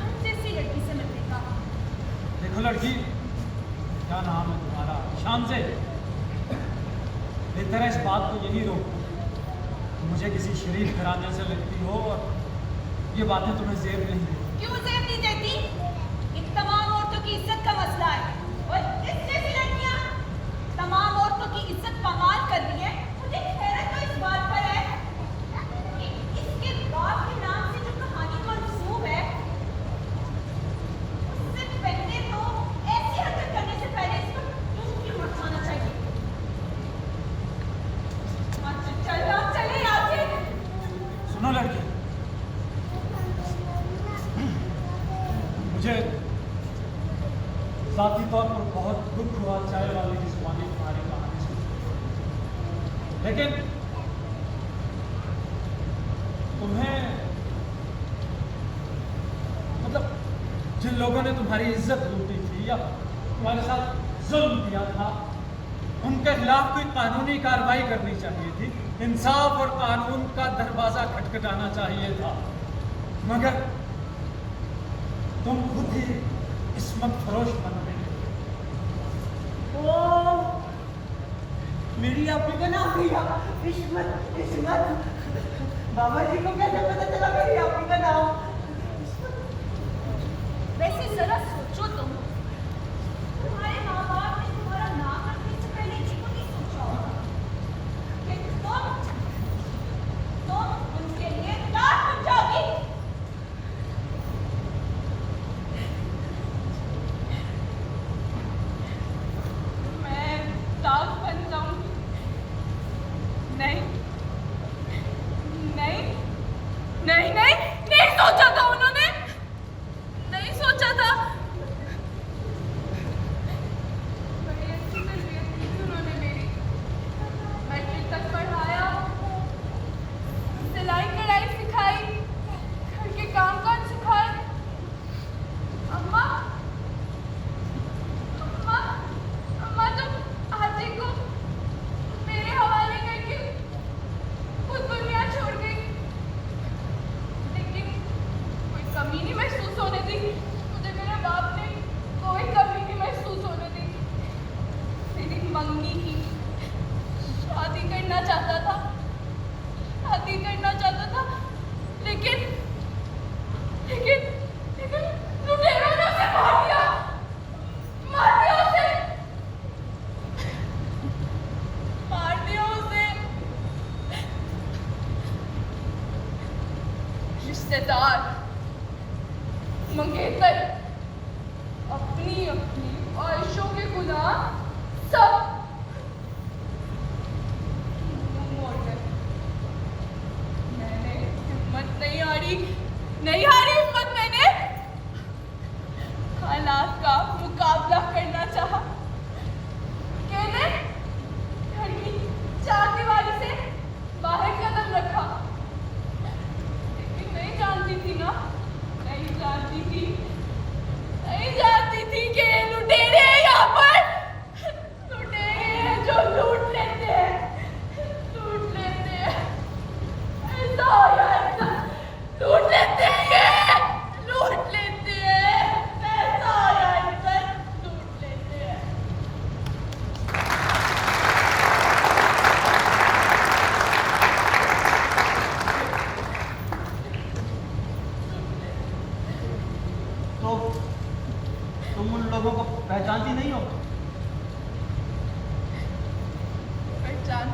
हम जैसी लड़की से मिलने का। देखो लड़की, क्या नाम है तुम्हारा? शान से बेहतर है इस बात को यही रोको। मुझे किसी शरीफ घराने से लगती हो और ये बातें तुम्हें जेब नहीं देती। क्यों जेब नहीं देती? एक तमाम औरतों की इज्जत का मसला है और इस जैसी लड़कियां तमाम औरतों की इज्जत पामाल कर रही है। मुझे हैरत तो इस बात पर है कि इसके बाप के नाम से जो कहानी मंसूब है, उससे पहले तो ऐसी हरकत करने से पहले इसको तुम क्यों मत खाना चाहिए। चले यहाँ से। सुनो लड़की, मुझे जाती तौर पर बहुत दुख हुआ चाय वाले की जुबानी तुम्हारी कहानी सुन, लेकिन तुम्हें मतलब जिन लोगों ने तुम्हारी इज्जत लूटी थी या तुम्हारे साथ जुल्म किया था, उनके खिलाफ कोई कानूनी कार्रवाई करनी चाहिए थी। इंसाफ और कानून का दरवाजा खटखटाना चाहिए था, मगर तुम खुद ही इस्मत फरोश बन गए। ओ मेरी आपी का नाम भैया इस्मत इस्मत। बाबा जी को कैसे पता चला मेरी आपी का नाम? वैसे जरा सोचो तुम्हारे माँ बाप ने तुम्हारा नाम रखने से पहले इसको नहीं सोचा होगा कि तुम उनके लिए लाश बन जाओगी। मैं लाश बन जाऊंगी? नहीं नहीं नहीं नहीं नहीं सोचा था उन्होंने, नहीं सोचा था। बड़ी अच्छी तरबियत की थी उन्होंने मेरी। मैट्रिक तक पढ़ाया, सिलाई कढ़ाई सिखाई, घर के काम काज सिखाए। अम्मा अम्मा अम्मा तो आजी को मेरे हवाले करके खुद दुनिया छोड़ गई, लेकिन कोई कमी नहीं महसूस होने दी मुझे। मेरे बाप ने कोई कमी नहीं महसूस होने दी। मेरी मंगी की शादी करना चाहता था, शादी करना चाहता था, लेकिन लेकिन लेकिन लुटेरों ने उसे मार दिया उसे, मार दिया उसे। रिश्तेदार, मंगेतर, अपनी अपनी ख्वाहिशों के गुलाम सब मुंह मोड़ गए। मैंने हिम्मत नहीं हारी हिम्मत मैंने हालात का मुकाबला करना चाहा। अकेले घर की चार दीवारी से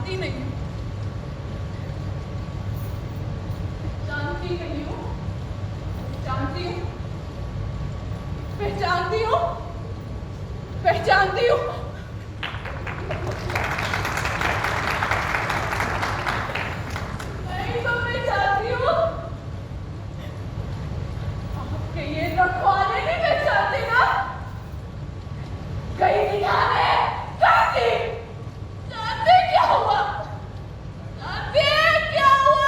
जानती नहीं हूँ, जानती नहीं हूँ, जानती हूँ, पहचानती हूँ, पहचानती हूँ। नहीं तो पहचानती हूँ। आपके ये रखवाले नहीं पहचानते ना? कहीं दिखाने, कहीं जानते क्या हुआ? जानते क्या हुआ?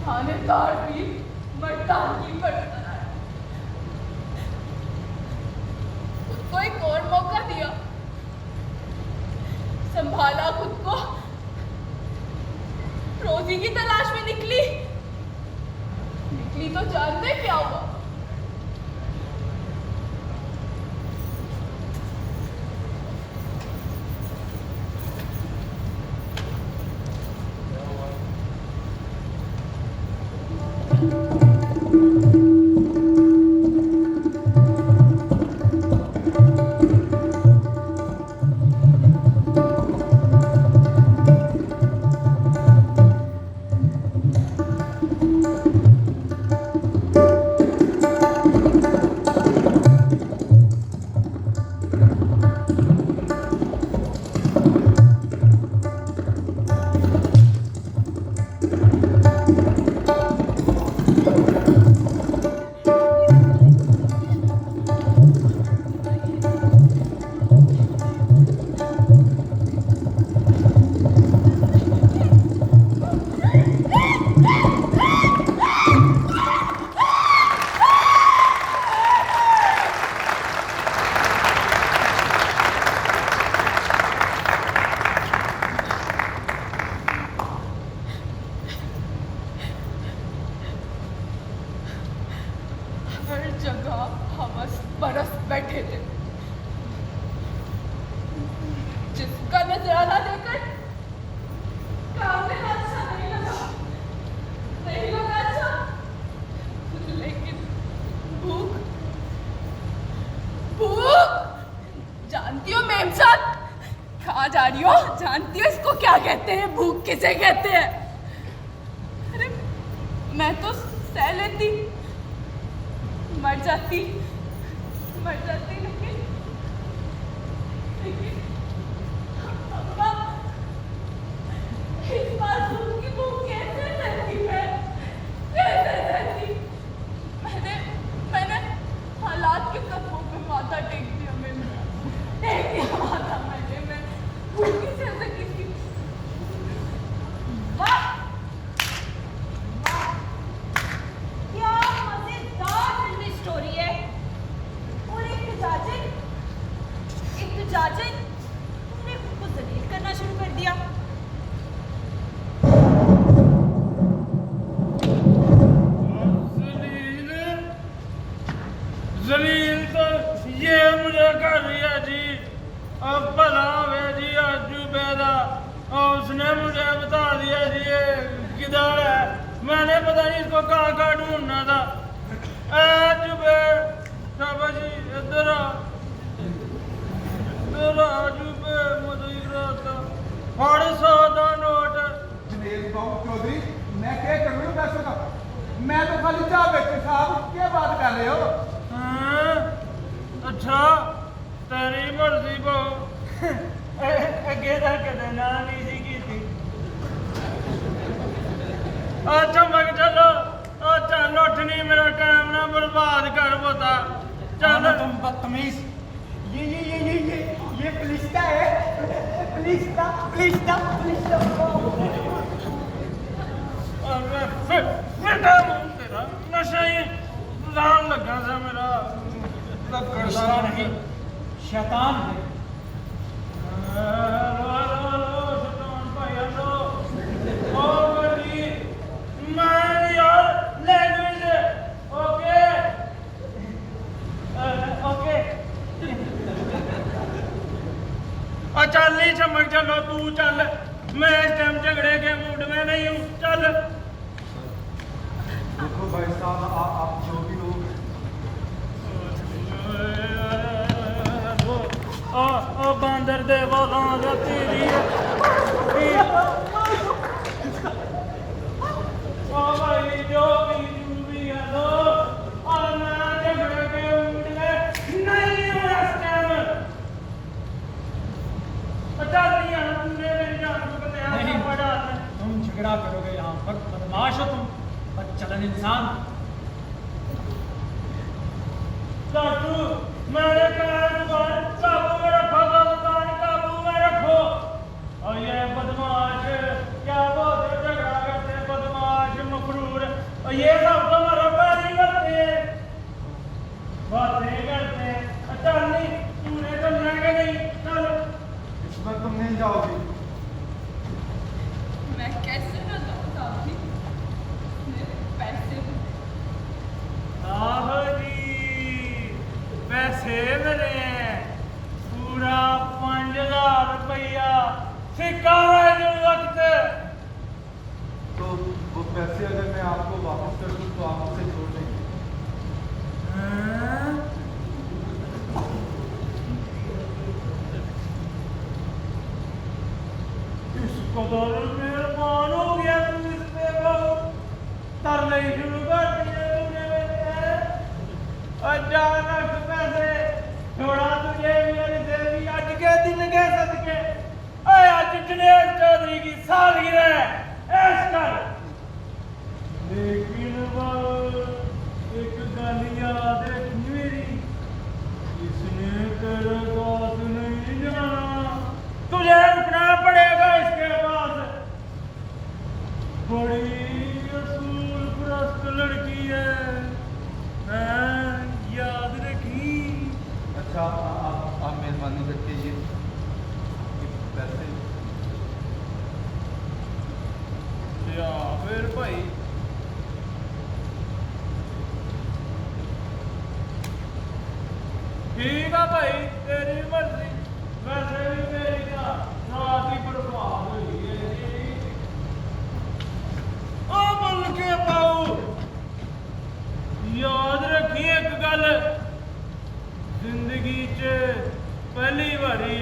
थानेदार भी मर्दानगी बढ़ता है। खुद को एक और मौका दिया, संभाला खुद को, रोजी की तलाश में निकली तो जानते क्या हुआ? हर जगह हवस बरस बैठे थे, जिसका नजराना देकर काम में अच्छा नहीं लगा अच्छा, लेकिन भूख जानती हो मेम साहब, कहाँ जा रही हो? जानती हो इसको क्या कहते हैं? भूख किसे कहते हैं? अरे मैं तो सह लेती, मर जाती लेकिन अम्मा इस मासूम की भूख कैसे सहती है? कैसे सहती? मैंने हालात के कदमों पे माथा टेक दिया, मैं भूखी सह सकी थी। वाह क्या मजेदार फिल्मी स्टोरी है। और एक जाजिन ने खुद को जलील करना शुरू कर दिया। जलील तो ये मुझे कर दिया जी। अब भला है जी जुबेदा, और उसने मुझे बता दिया जी ये किधर है। मैंने पता नहीं इसको कहाँ कहाँ ढूंढना था। जुबेर शाबाश जी, इधर आ जुबेर, मुझे रहा था चौधरी मैं क्या करूँ पैसों का? मैं तो खाली चाह बेचे साहब, क्या बात कर रहे हो? हाँ, अच्छा तेरी मर्जी को अगे तक ना नहीं सी की थी। अच्छा मग चलो, चल उठनी, मेरा टाइम ना बर्बाद कर बता। चल तुम बदतमीज। ये पुलिस का है। पुलिस बेटा तेरा नशा ही लान लगा था मेरा रिश्ता नहीं, शैतान है। शैतान भाई लो ओ बड़ी मैं यार लैंग्वेज ओके ओके चल नहीं चमक, चलो तू चल, मैं इस टाइम झगड़े के मूड में नहीं हूँ। चल देखो भाई साहब, आप जो भी हो, ओ बंदर दे बोला तेरी ओ भाई जो भी है लो, और मैं झगड़े के मूड में नहीं हूँ इस टाइम। चल नहीं है, तुमने मेरी जान को नहीं, पड़ा। तुम झगड़ा करोगे यहाँ पर, बदमाश हो तुम, बदचलन इंसान। लाटू मैंने कहा दुकान काबू में रखो, दुकान काबू में रखो। और ये बदमाश क्या बोलते, झगड़ा करते, बदमाश मफरूर, और ये सब तो मरबारी करते, बातें करते। चल नहीं, तूने चलना के नहीं, चल। इसमें तुम नहीं जाओगी। मैं कैसे न जाऊँ साहब, मेरे पैसे आहो जी, पैसे मिले हैं पूरा 5000 रुपया सिक्का है जो वक्त। तो वो पैसे अगर मैं आपको वापस कर दूँ तो आप उसे छोड़ देंगे? हाँ? इस कदर मेहरबान हो गया तू इस पे, बहुत तरले शुरू कर दिए तूने मेरे। अचानक पैसे थोड़ा तुझे मेरे से भी आज के दिन के सदके, आज जुनेद चौधरी की सालगिरह है, ऐश कर। लेकिन वो एक गल याद रखनी मेरी, इसने तेरे साथ नहीं जाना, तुझे रुकना पड़ेगा इसके पास। बड़ी असूल परस्त लड़की है, याद रखी। अच्छा, आप मेहरबानी करके ये पैसे या फिर भाई ठीक है भाई, तेरी मर्जी। वैसे भी मेरी ना रात ही बर्बाद हुई है जी। ओ बोल के पाऊ, याद रखी एक गल, जिंदगी च पहली बारी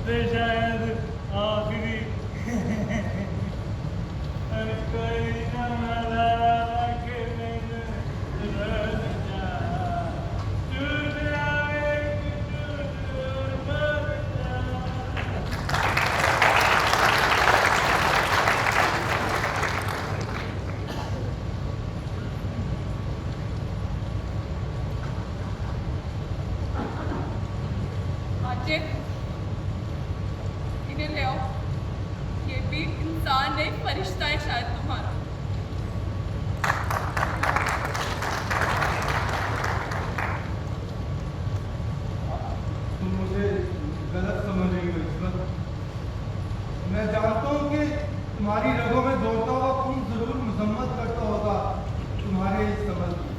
ते शायद आखिरी कोई ना मिला के मैंने रह जा, टूट जाए टूट मर जा। आजिब, इन्हें ले आओ, ये भी इंसान नहीं फरिश्ता है शायद तुम्हारा। तुम मुझे गलत समझ रही हो इस्मत। मैं जानता हूँ कि तुम्हारी रगों में दौड़ता हुआ खून जरूर मजम्मत करता होगा तुम्हारे इस समझ की।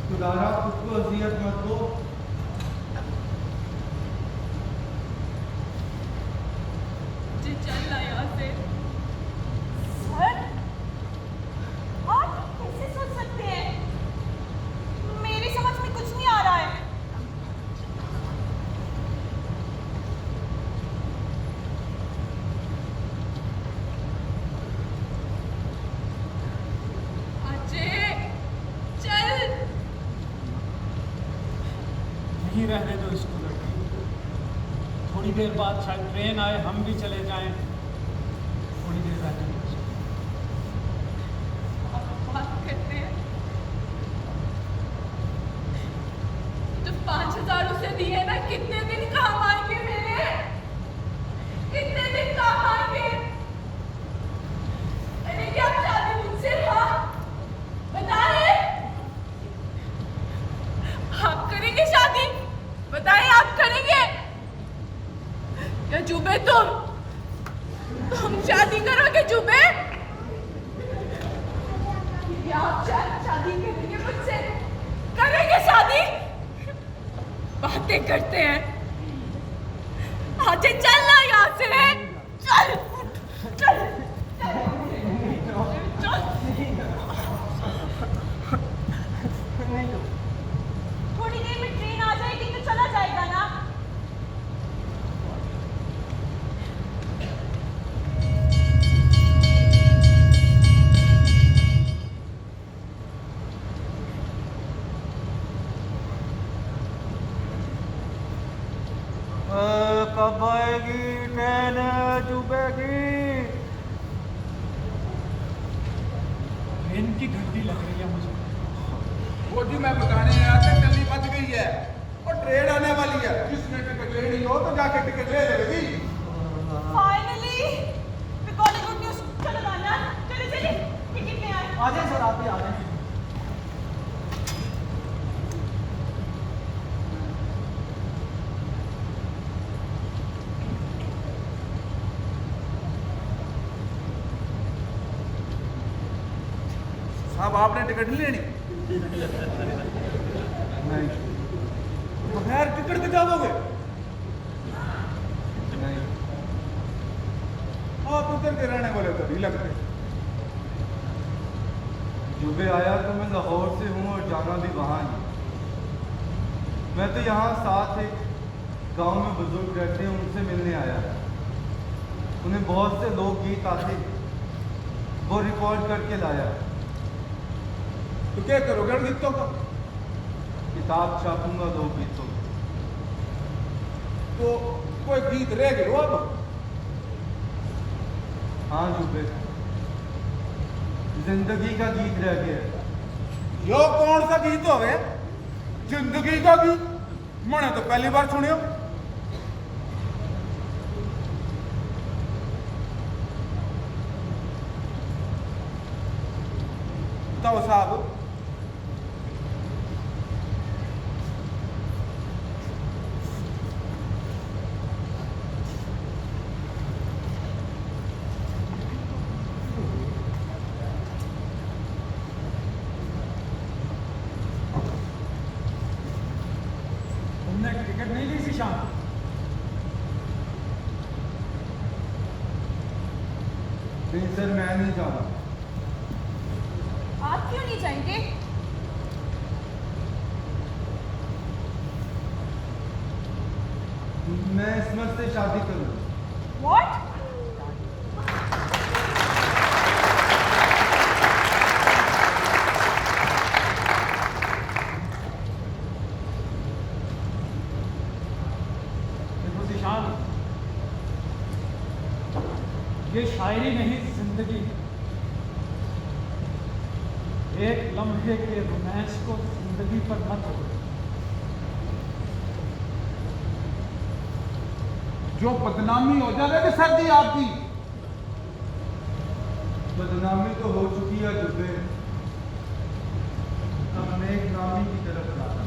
खुदारा खुद को अजियत मत दो। जी चल रहा यहाँ से। सर, आप कैसे सोच सकते हैं? मेरी समझ में कुछ नहीं आ रहा है। थोड़ी देर बाद शायद ट्रेन आए, हम भी चले जाएं। थोड़ी देर बैठेंगे। आप बात करते हैं जो 5,000 उसे दिए ना, कितने दिन काम आएंगे मेरे? कितने दिन काम आएंगे? अरे क्या शादी मुझसे? हाँ बताए, आप करेंगे शादी? बताए आप करेंगे या जुबे? तुम शादी करोगे जुबे? या आप शादी करेंगे मुझसे? करेंगे शादी? बातें करते हैं। आजे चलना यहाँ से, चल चल चल। थोड़ी देर में ट्रेन आ जाएगी तो चला जाएगा ना? कब आएगी ट्रेन जुबे की? ट्रेन की घंटी लग रही है मुझे। वो जी मैं बताने आया था, टल्ली बच गई है और ट्रेन आने वाली है। जिसने टिकट लेनी हो तो जाके टिकट ले लेगी। Finally we got a good news. चलो गाना, चलो चलिए टिकट ले आए। आ जाए सर, आप भी आ जाए। साहब आपने टिकट नहीं लेनी? नहीं बगैर टिकट के जाओगे? नहीं, आप उधर के रहने वाले तो नहीं लगते। जुबे आया तो मैं लाहौर से हूँ और जाना भी वहाँ ही। मैं तो यहाँ साथ एक गांव में बुजुर्ग रहते हैं, उनसे मिलने आया। उन्हें बहुत से लोकगीत आते, वो रिकॉर्ड करके लाया। तो क्या करोगे उन गीतों का? किताब छापूंगा लोकगीतों की। तो कोई गीत रह गए हो अब? हाँ जुबे, जिंदगी का गीत रह गया है। यो कौन सा गीत हो गए? जिंदगी का गीत? मैंने तो पहली बार सुनियो। तो साहब तुमने टिकट नहीं ली थी शाम? नहीं सर, मैं नहीं जाना। आप क्यों नहीं जाएंगे? मैं इसमत से शादी करूँ। What? देखो जिशान, ये शायरी नहीं जिंदगी। एक लम्हे के रोमांस को जिंदगी पर मत हो। जो बदनामी हो जाएगी सर जी आपकी। बदनामी तो हो चुकी है जुबे, अब नेक नामी की तरफ जाना।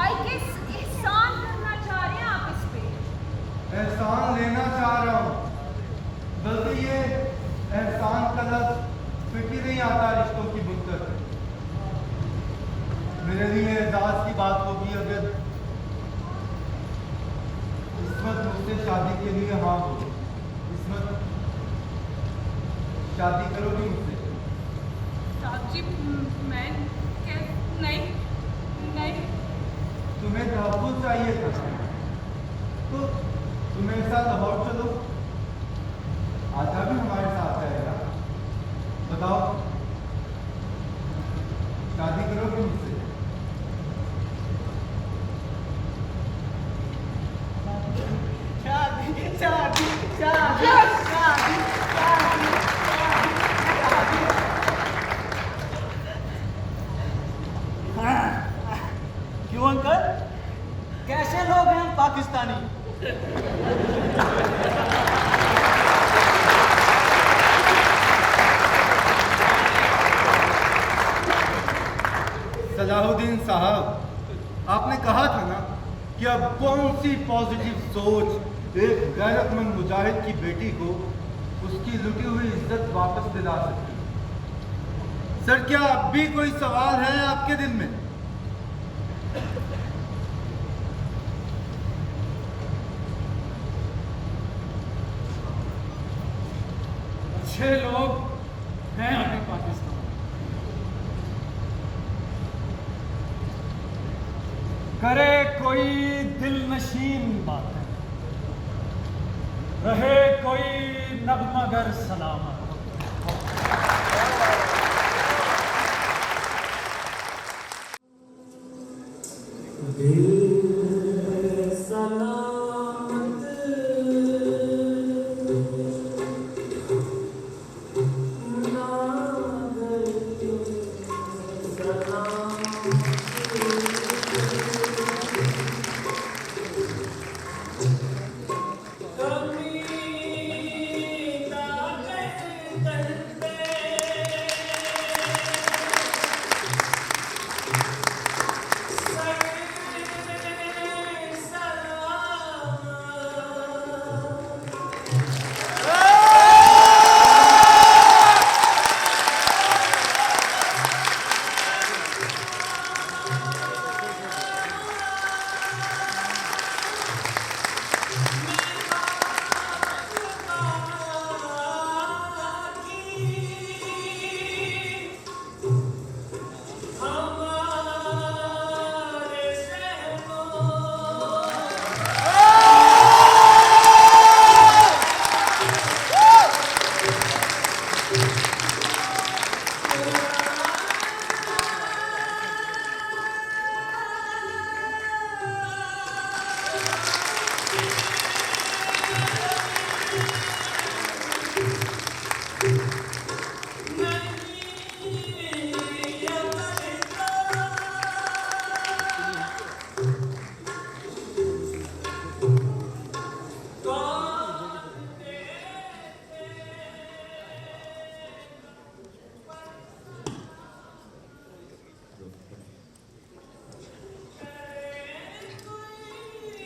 I guess एहसान करना चाह रहे हैं आप इस पे। एहसान लेना चाह रहा हूँ, बल्कि ये एहसान का लफ्ज़ फिर भी नहीं आता रिश्तों की बुनकर से। मेरे लिए एजाज की बात होगी अगर इस्मत मुझसे शादी के लिए हाँ बोले। इस्मत, शादी करोगी मुझसे? साहब जी मैं नहीं नहीं। तुम्हें तहफ़्फ़ुज़ चाहिए था तो तुम मेरे साथ लाहौर चलो, आजा भी हमारे साथ आएगा। बताओ शादी करोगे मुझसे? शादी शादी शादी शादी शादी क्यों अंकल, कैसे लोग हैं हम पाकिस्तानी? सलाहुद्दीन साहब, आपने कहा था ना कि अब कौन सी पॉजिटिव सोच एक गैरतमंद मुजाहिद की बेटी को उसकी लुटी हुई इज्जत वापस दिला सकती है। सर, क्या अब भी कोई सवाल है आपके दिल में? अच्छे लोग हैं अभी पाकिस्तान। करे कोई दिल नशीन बात है, रहे कोई नगमगर सलामत।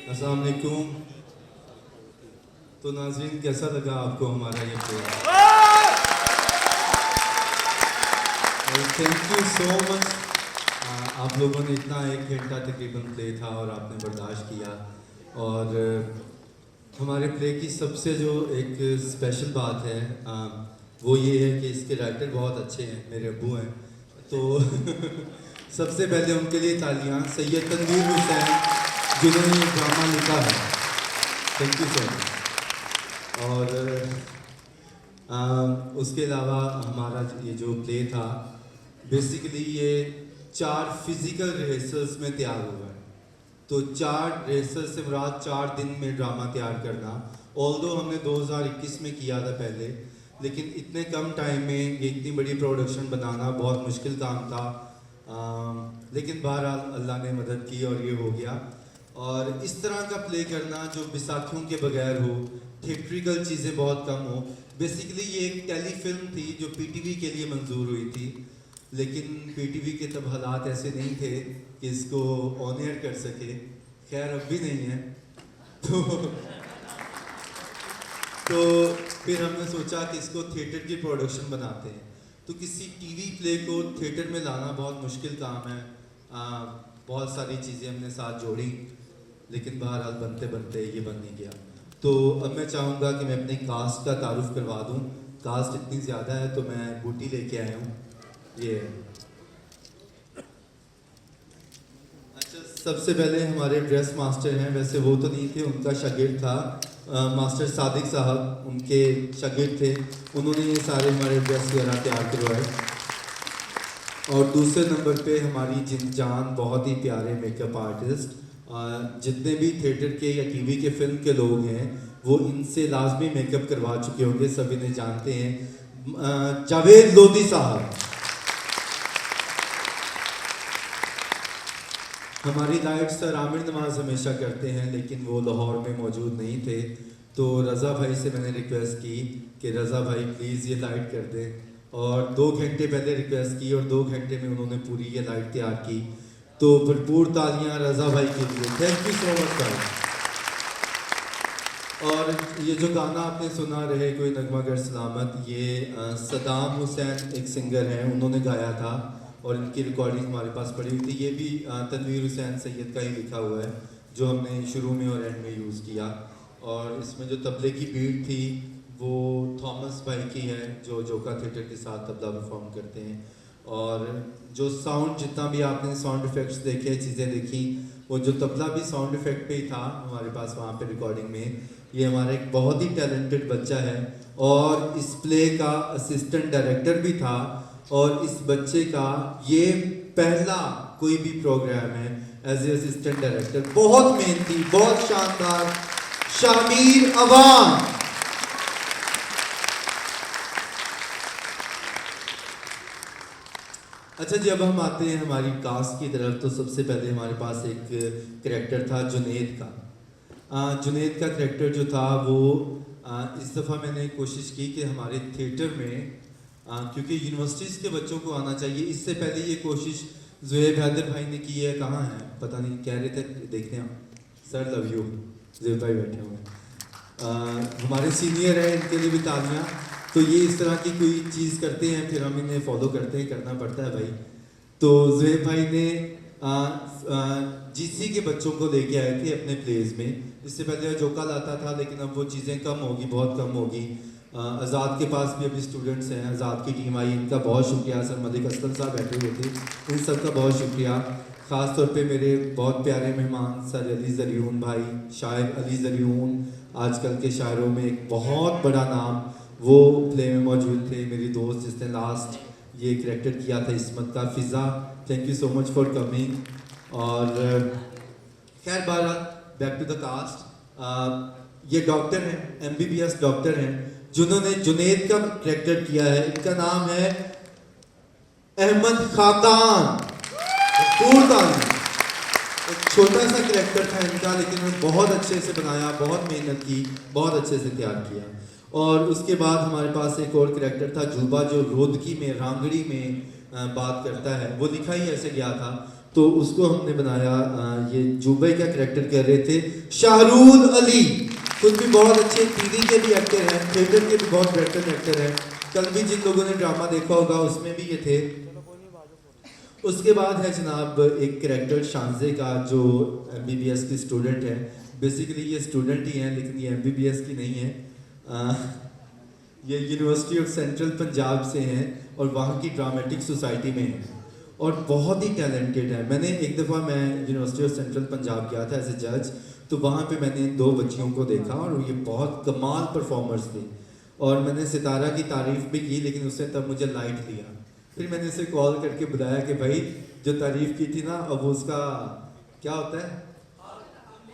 अस्सलाम वालेकुम। तो नाज़रीन, कैसा लगा आपको हमारा ये programme? Thank you so much. आप लोगों ने इतना 1 घंटा तकरीबन प्ले था और आपने बर्दाश्त किया। और हमारे प्ले की सबसे जो एक स्पेशल बात है वो ये है कि इसके राइटर बहुत अच्छे हैं, मेरे अब्बू हैं। तो सबसे पहले उनके लिए तालियां सैयद तनवीर हुसैन जिन्होंने ये ड्रामा लिखा है। Thank you so much. और उसके अलावा हमारा ये जो प्ले था बेसिकली ये 4 फिज़िकल रिहर्सल्स में तैयार हुआ है। तो 4 रिहर्सल से मुराद 4 दिन में ड्रामा तैयार करना। ऑल्दो हमने 2021 में किया था पहले, लेकिन इतने कम टाइम में ये इतनी बड़ी प्रोडक्शन बनाना बहुत मुश्किल काम था। लेकिन बहरहाल अल्लाह ने मदद की और ये हो गया। और इस तरह का प्ले करना जो बैसाखियों के बगैर हो, थिएट्रिकल चीज़ें बहुत कम हो। बेसिकली ये एक टेलीफिल्म थी जो पीटीवी के लिए मंजूर हुई थी, लेकिन पीटीवी के तब हालात ऐसे नहीं थे कि इसको ऑन एयर कर सके। खैर अब भी नहीं है। तो फिर हमने सोचा कि इसको थिएटर की प्रोडक्शन बनाते हैं। तो किसी टीवी प्ले को थिएटर में लाना बहुत मुश्किल काम है। बहुत सारी चीज़ें हमने साथ जोड़ी, लेकिन बहरहाल बनते बनते ये बन नहीं गया। तो अब मैं चाहूँगा कि मैं अपने कास्ट का तारुफ करवा दूँ। कास्ट इतनी ज़्यादा है तो मैं बूटी लेके आया हूँ। ये अच्छा, सबसे पहले हमारे ड्रेस मास्टर हैं, वैसे वो तो नहीं थे, उनका शागिर्द था मास्टर सादिक साहब, उनके शागिर्द थे, उन्होंने ये सारे हमारे ड्रेस वगैरह तैयार करवाए। और दूसरे नंबर पे हमारी जिनजान बहुत ही प्यारे मेकअप आर्टिस्ट। जितने भी थिएटर के या टीवी के फिल्म के लोग हैं वो इनसे लाजमी मेकअप करवा चुके होंगे, सभी ने जानते हैं, जावेद लोधी साहब। हमारी लाइट सर आमिर नवाज हमेशा करते हैं, लेकिन वो लाहौर में मौजूद नहीं थे, तो रज़ा भाई से मैंने रिक्वेस्ट की कि रज़ा भाई प्लीज़ ये लाइट कर दें, और 2 घंटे पहले रिक्वेस्ट की और 2 घंटे में उन्होंने पूरी ये लाइट तैयार की। तो भरपूर तालियां रज़ा भाई के लिए, थैंक यू सो मच भाई। और ये जो गाना आपने सुना, रहे कोई नगमागर सलामत, ये सदाम हुसैन एक सिंगर हैं, उन्होंने गाया था और इनकी रिकॉर्डिंग हमारे पास पड़ी हुई थी। ये भी तनवीर हुसैन सैयद का ही लिखा हुआ है, जो हमने शुरू में और एंड में यूज़ किया। और इसमें जो तबले की बीट थी वो थॉमस भाई की है, जो जोका थिएटर के साथ तबला परफॉर्म करते हैं। और जो साउंड, जितना भी आपने साउंड इफ़ेक्ट्स देखे, चीज़ें देखी, वो जो तबला भी साउंड इफ़ेक्ट पे ही था हमारे पास वहाँ पे रिकॉर्डिंग में। ये हमारा एक बहुत ही टैलेंटेड बच्चा है और इस प्ले का असिस्टेंट डायरेक्टर भी था, और इस बच्चे का ये पहला कोई भी प्रोग्राम है एज ए असिस्टेंट डायरेक्टर। बहुत मेहनती, बहुत शानदार, शामीर अवाम। अच्छा जी, अब हम आते हैं हमारी कास्ट की तरफ। तो सबसे पहले हमारे पास एक करैक्टर था जुनैद का। जुनैद का करैक्टर जो था वो इस दफ़ा मैंने कोशिश की कि हमारे थिएटर में, क्योंकि यूनिवर्सिटीज़ के बच्चों को आना चाहिए, इससे पहले ये कोशिश ज़ुहैब हैदर भाई ने की है, कहाँ है पता नहीं, कह रहे थे, देखते हैं सर, लव यू, ज़ुहैब भाई बैठे हुए हैं, हमारे सीनियर हैं, इनके लिए भी तालियां। तो ये इस तरह की कोई चीज़ करते हैं, फिर हम इन्हें फॉलो करते हैं, करना पड़ता है भाई। तो ज़ुहैब भाई ने जीसी के बच्चों को लेके आए थे अपने प्लेस में। इससे पहले जोका लाता था, लेकिन अब वो चीज़ें कम होगी, बहुत कम होगी। आज़ाद के पास भी अभी स्टूडेंट्स हैं, आज़ाद की टीम आई, इनका बहुत शुक्रिया। सर मलिक असलम साहब बैठे हुए थे, इन सब का बहुत शुक्रिया। ख़ास तौर पे मेरे बहुत प्यारे मेहमान सर अली ज़रियून भाई, शायर अली ज़रियून, आजकल के शायरों में एक बहुत बड़ा नाम, वो प्ले में मौजूद थे। मेरी दोस्त जिसने लास्ट ये करैक्टर किया था इस्मत का, Fiza, thank you so much for coming. और खैर बहरहाल, बैक टू द कास्ट। ये डॉक्टर हैं, MBBS डॉक्टर हैं, जिन्होंने जुनैद का करैक्टर किया है। इनका नाम है अहमद खाकान। एक छोटा सा करैक्टर था इनका, लेकिन उन्होंने बहुत अच्छे से बनाया, बहुत मेहनत की, बहुत अच्छे से तैयार किया। और उसके बाद हमारे पास एक और करैक्टर था जुबा, जो रोदकी में, रांगड़ी में बात करता है। वो लिखा ही ऐसे गया था, तो उसको हमने बनाया। ये जुबे का करैक्टर कर रहे थे शाहरुल अली, खुद भी बहुत अच्छे टीवी के भी एक्टर हैं, थिएटर के भी बहुत बेहतर एक्टर हैं। कल भी जिन लोगों ने ड्रामा देखा होगा उसमें भी ये थे। उसके बाद है जनाब एक करैक्टर शांजे का, जो MBBS की स्टूडेंट है। बेसिकली ये स्टूडेंट ही हैं, लेकिन ये MBBS की नहीं है। ये यूनिवर्सिटी ऑफ सेंट्रल पंजाब से हैं और वहाँ की ड्रामेटिक सोसाइटी में हैं और बहुत ही टैलेंटेड है। मैंने एक दफ़ा मैं यूनिवर्सिटी ऑफ सेंट्रल पंजाब गया था एज ए जज, तो वहाँ पे मैंने इन 2 बच्चियों को देखा और ये बहुत कमाल परफॉर्मर्स थे। और मैंने सितारा की तारीफ़ भी की, लेकिन उसने तब मुझे लाइट लिया। फिर मैंने उसे कॉल करके बताया कि भाई जो तारीफ़ की थी ना, अब उसका क्या होता है,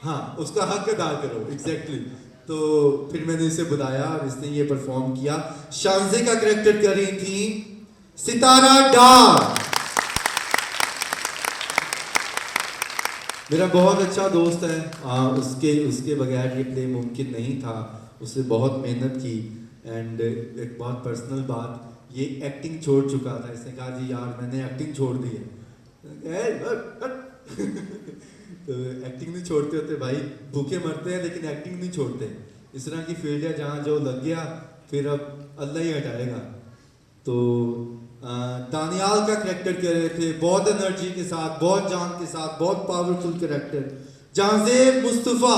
हाँ, उसका हक अदा करो। एग्जैक्टली। तो फिर मैंने इसे बुलाया और इसने ये परफॉर्म किया। शांजे का करैक्टर कर रही थी सितारा डार, मेरा बहुत अच्छा दोस्त है। उसके बगैर ये प्ले मुमकिन नहीं था, उसने बहुत मेहनत की। एंड एक बहुत पर्सनल बात, ये एक्टिंग छोड़ चुका था। इसने कहा जी यार मैंने एक्टिंग छोड़ दी है। तो एक्टिंग नहीं छोड़ते होते भाई, भूखे मरते हैं लेकिन एक्टिंग नहीं छोड़ते। इस तरह की फील्ड है जहाँ जो लग गया फिर अब अल्लाह ही हटाएगा। तो दानियाल का करैक्टर कर रहे थे, बहुत एनर्जी के साथ, बहुत जान के साथ, बहुत पावरफुल करैक्टर, जाज़ेब मुस्तफ़ा।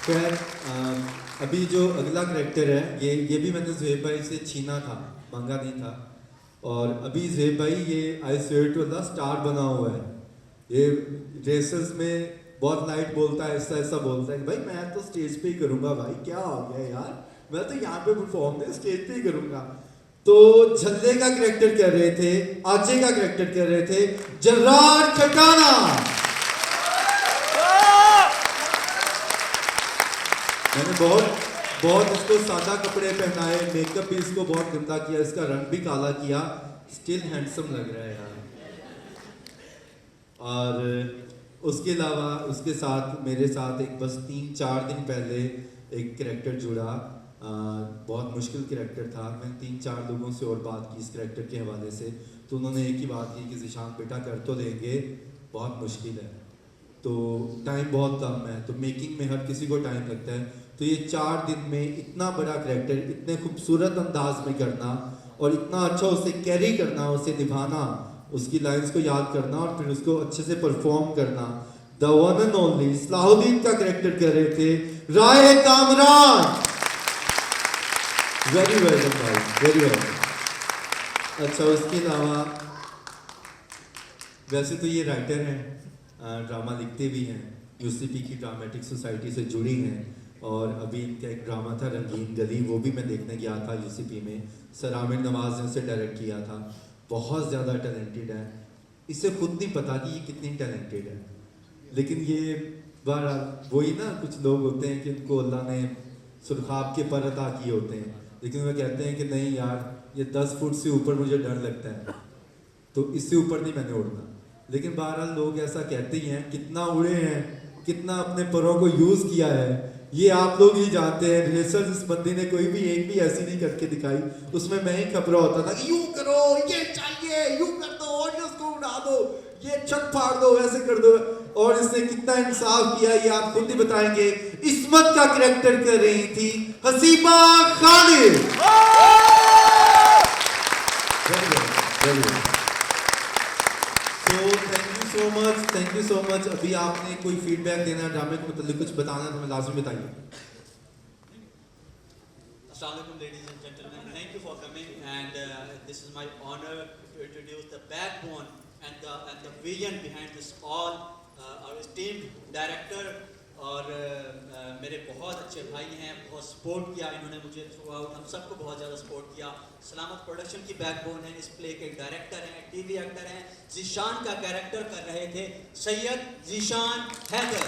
खैर अभी जो अगला करैक्टर है ये भी मैंने ज़ुहैब भाई से छीना था, मांगा नहीं था। और अभी ज़ुहैब भाई ये I swear to Allah star बना हुआ है। ये रेसेस में बहुत लाइट बोलता है, ऐसा ऐसा बोलता है कि भाई मैं तो स्टेज पे ही करूँगा भाई, क्या हो गया यार, मैं तो यहाँ पे परफॉर्म नहीं स्टेज पे ही करूंगा। तो झल्ले का कैरेक्टर कर रहे थे, आजे का कैरेक्टर कर रहे थे जर्रार खटाना। मैंने बहुत इसको सादा कपड़े पहनाए, मेकअप भी इसको बहुत गंदा किया, इसका रंग भी काला किया, स्टिल हैंडसम लग रहा है यार। और उसके अलावा उसके साथ मेरे साथ एक बस 3-4 दिन पहले एक कैरेक्टर जुड़ा, बहुत मुश्किल कैरेक्टर था। मैं 3-4 लोगों से और बात की इस कैरेक्टर के हवाले से, तो उन्होंने एक ही बात की कि ज़ीशान बेटा कर तो लेंगे, बहुत मुश्किल है, तो टाइम बहुत कम है, तो मेकिंग में हर किसी को टाइम लगता है। तो ये 4 दिन में इतना बड़ा कैरेक्टर इतने खूबसूरत अंदाज में करना और इतना अच्छा उसे कैरी करना, उसे निभाना, उसकी लाइंस को याद करना और फिर उसको अच्छे से परफॉर्म करना। The one and only Salahuddin का कैरेक्टर कर रहे थे राय कामरान। वेरी वेलकम भाई, वेरी वेलकम। अच्छा, उसके अलावा वैसे तो ये राइटर हैं, ड्रामा लिखते भी हैं, यूसीपी की ड्रामेटिक सोसाइटी से जुड़ी हैं, और अभी इनका एक ड्रामा था रंगीन गली, वो भी मैं देखने गया था यूसीपी में। सर आमिर नवाज ने उसे डायरेक्ट किया था। बहुत ज़्यादा टैलेंटेड है, इसे खुद नहीं पता कि ये कितनी टैलेंटेड है, लेकिन ये बहरहाल वही ना, कुछ लोग होते हैं कि उनको अल्लाह ने सुरखाब के पर अता किए होते हैं, लेकिन वे कहते हैं कि नहीं यार, ये 10 फुट से ऊपर मुझे डर लगता है, तो इससे ऊपर नहीं मैंने उड़ना। लेकिन बहरहाल लोग ऐसा कहते ही हैं, कितना उड़े हैं, कितना अपने परों को यूज़ किया है, ये आप लोग ही जानते हैं। रिहर्सल इस बंदी ने कोई भी एक भी ऐसी नहीं करके दिखाई, उसमें मैं ही खबरा होता था कि यूं करो, ये चाहिए, यूं कर दो, ऑडियंस को उड़ा दो, ये छत फाड़ दो, ऐसे कर दो, और इसने कितना इंसाफ किया ये आप खुद ही बताएंगे। इस्मत का कैरेक्टर कर रही थी हसीबा खालिद। Very good. तो थैंक यू सो मच। अभी आपने कोई फीडबैक देना है ड्रामे को मतलब कुछ बताना है तो मैं लाजमी बताइए। Assalamualaikum ladies and gentlemen, thank you for coming, and this is my honor to introduce the backbone and the vision behind this all, our esteemed director और मेरे बहुत अच्छे भाई हैं, बहुत सपोर्ट किया इन्होंने मुझे थ्रू आउट, हम सबको बहुत ज़्यादा सपोर्ट किया। सलामत प्रोडक्शन की बैकबोन है, इस प्ले के डायरेक्टर हैं, टीवी एक्टर हैं। ज़ीशान का कैरेक्टर कर रहे थे सैयद ज़ीशान हैदर।